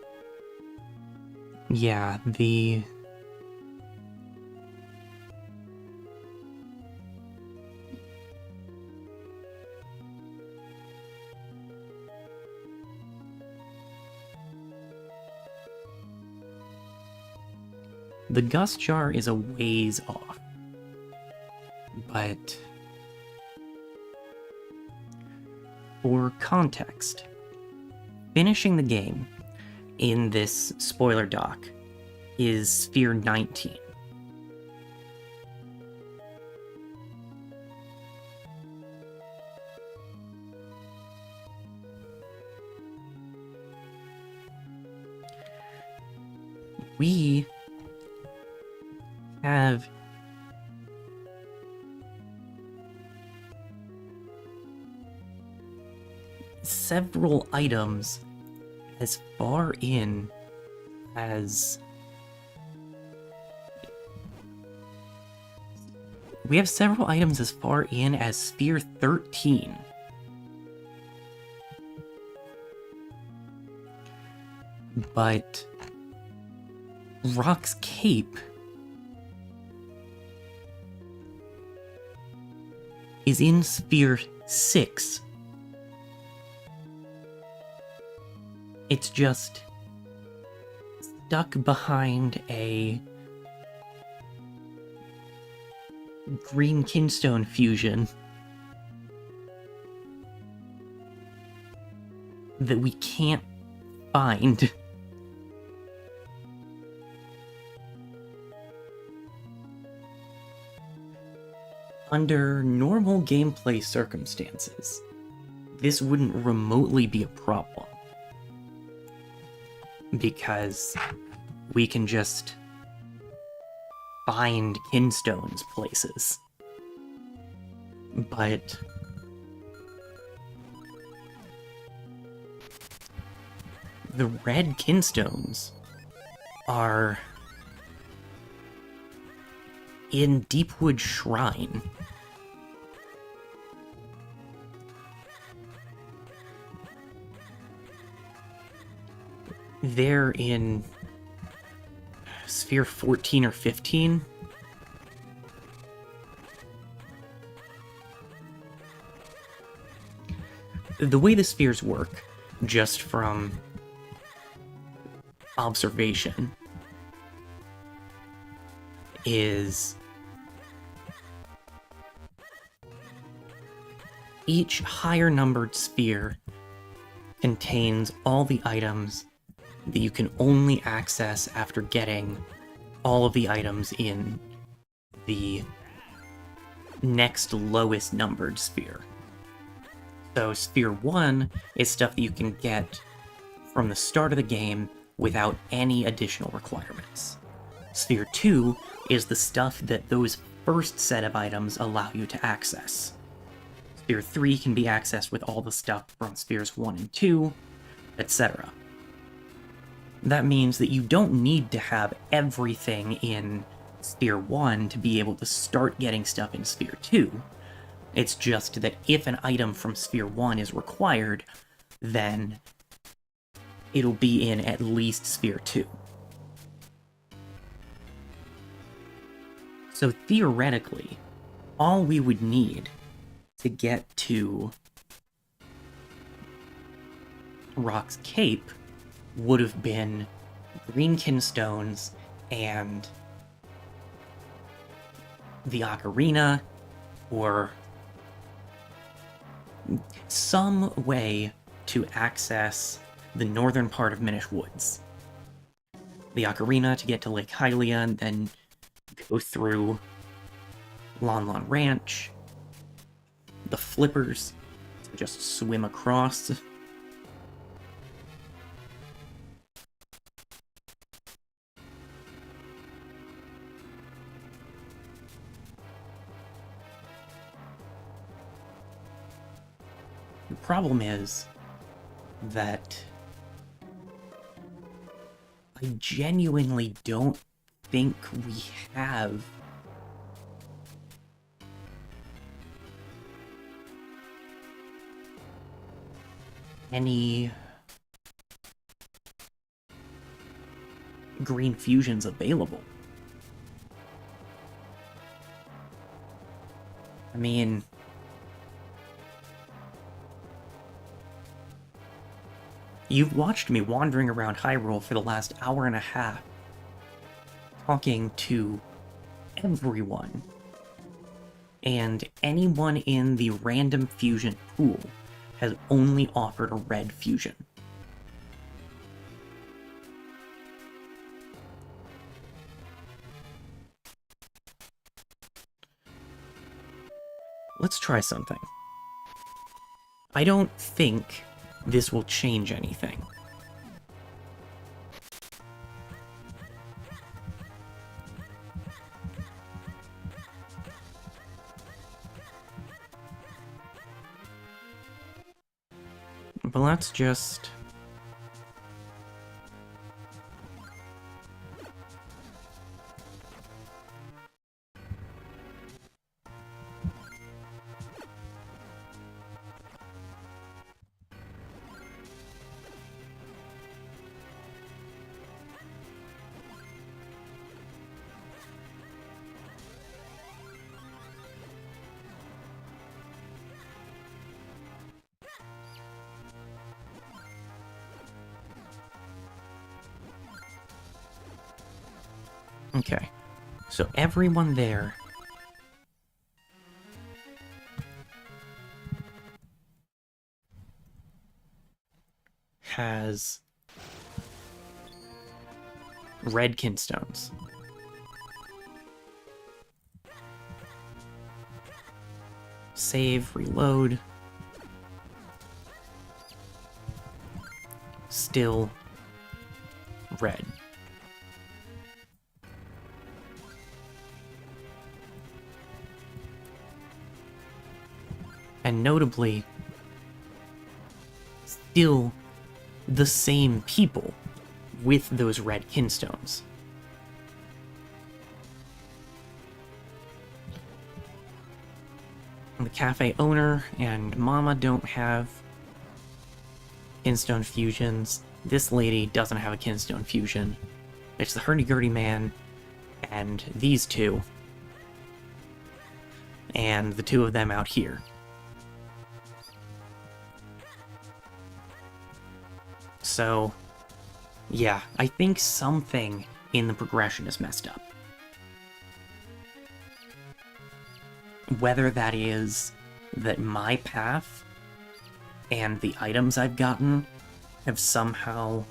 Yeah, the gust jar is a ways off, but for context, finishing the game in this spoiler dock is Sphere 19. We have several items as far in as... We have several items as far in as Sphere 13. But Rock's Cape is in Sphere 6. It's just stuck behind a green kinstone fusion that we can't find. Under normal gameplay circumstances, this wouldn't remotely be a problem, because we can just find kinstones places. But the red kinstones are in Deepwood Shrine. They're in Sphere 14 or 15. The way the spheres work, just from observation, is each higher numbered sphere contains all the items that you can only access after getting all of the items in the next lowest numbered sphere. So Sphere 1 is stuff that you can get from the start of the game without any additional requirements. Sphere 2 is the stuff that those first set of items allow you to access. Sphere 3 can be accessed with all the stuff from Spheres 1 and 2, etc. That means that you don't need to have everything in Sphere 1 to be able to start getting stuff in Sphere 2. It's just that if an item from Sphere 1 is required, then it'll be in at least Sphere 2. So theoretically, all we would need to get to Rock's Cape would have been green kinstones and the ocarina, or some way to access the northern part of Minish Woods. The ocarina to get to Lake Hylia, and then go through Lon Lon Ranch. The flippers to just swim across. The problem is that I genuinely don't think we have any green fusions available. I mean, you've watched me wandering around Hyrule for the last hour and a half, talking to everyone, and anyone in the random fusion pool has only offered a red fusion. Let's try something. I don't think this will change anything. But let's just... Okay, so everyone there has red kinstones. Save, reload. Still red. And notably, still the same people with those red kinstones. The cafe owner and Mama don't have kinstone fusions. This lady doesn't have a kinstone fusion. It's the hurdy-gurdy man and these two. And the two of them out here. So, yeah, I think something in the progression is messed up. Whether that is that my path and the items I've gotten have somehow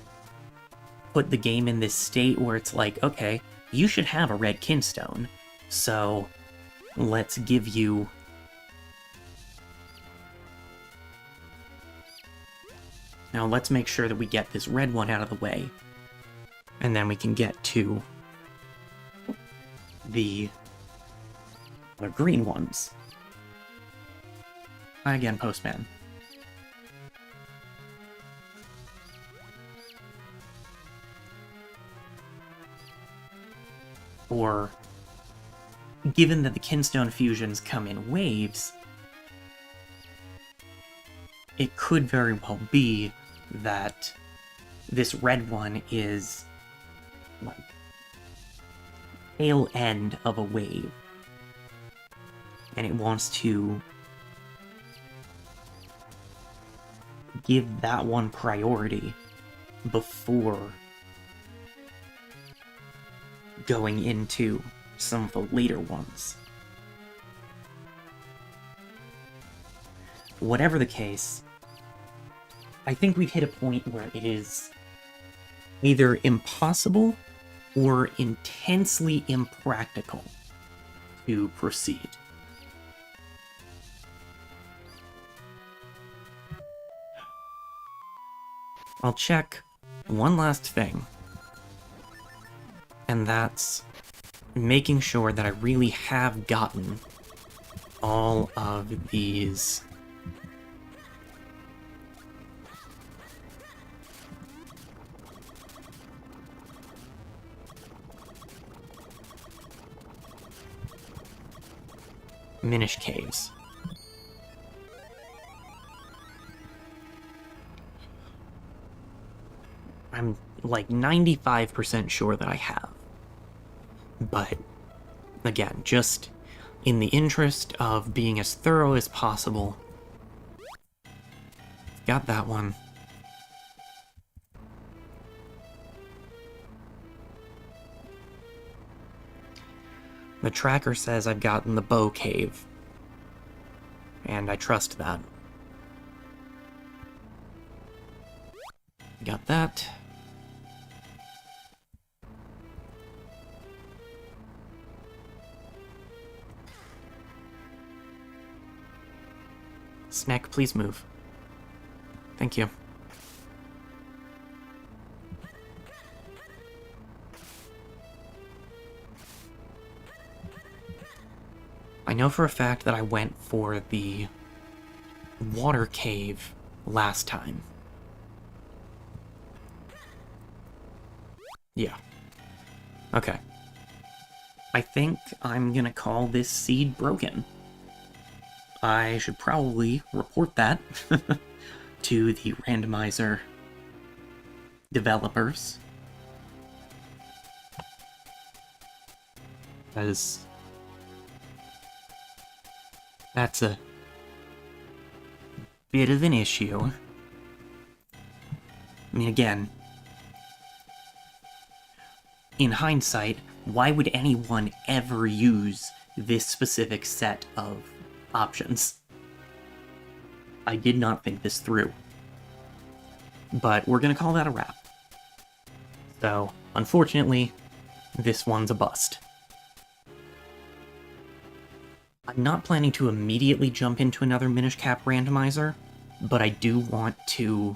put the game in this state where it's like, okay, you should have a red kinstone, so let's give you... Now let's make sure that we get this red one out of the way, and then we can get to the green ones. Hi again, Postman. Or, given that the kinstone fusions come in waves, it could very well be that this red one is like tail end of a wave, and it wants to give that one priority before going into some of the later ones. Whatever the case, I think we've hit a point where it is either impossible or intensely impractical to proceed. I'll check one last thing, and that's making sure that I really have gotten all of these Minish caves. like 95% sure that I have. But again, just in the interest of being as thorough as possible, got that one. The tracker says I've gotten the bow cave, and I trust that. Got that. Snack, please move. Thank you. I know for a fact that I went for the water cave last time. Yeah. Okay. I think I'm gonna call this seed broken. I should probably report that to the Randomizer developers. Because that's a bit of an issue. I mean, again, in hindsight, why would anyone ever use this specific set of options? I did not think this through. But we're gonna call that a wrap. So, unfortunately, this one's a bust. I'm not planning to immediately jump into another Minish Cap randomizer, but I do want to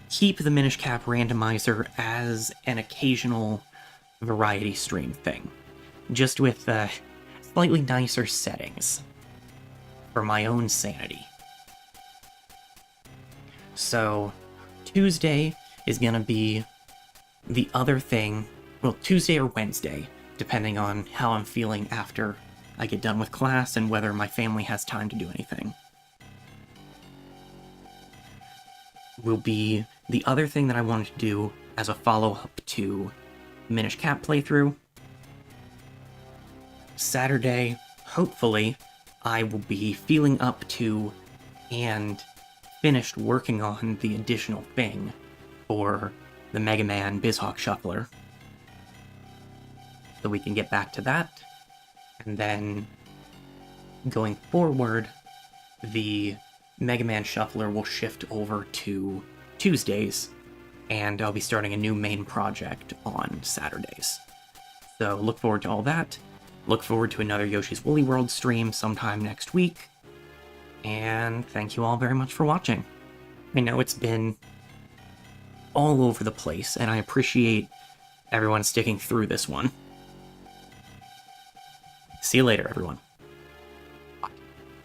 keep the Minish Cap randomizer as an occasional variety stream thing, just with slightly nicer settings for my own sanity. So, Tuesday is gonna be the other thing, well, Tuesday or Wednesday, depending on how I'm feeling after I get done with class and whether my family has time to do anything. Will be the other thing that I wanted to do as a follow-up to Minish Cap playthrough. Saturday, hopefully, I will be feeling up to and finished working on the additional thing for the Mega Man BizHawk Shuffler. So we can get back to that. And then, going forward, the Mega Man Shuffler will shift over to Tuesdays, and I'll be starting a new main project on Saturdays. So look forward to all that. Look forward to another Yoshi's Woolly World stream sometime next week. And thank you all very much for watching. I know it's been all over the place, and I appreciate everyone sticking through this one. See you later, everyone.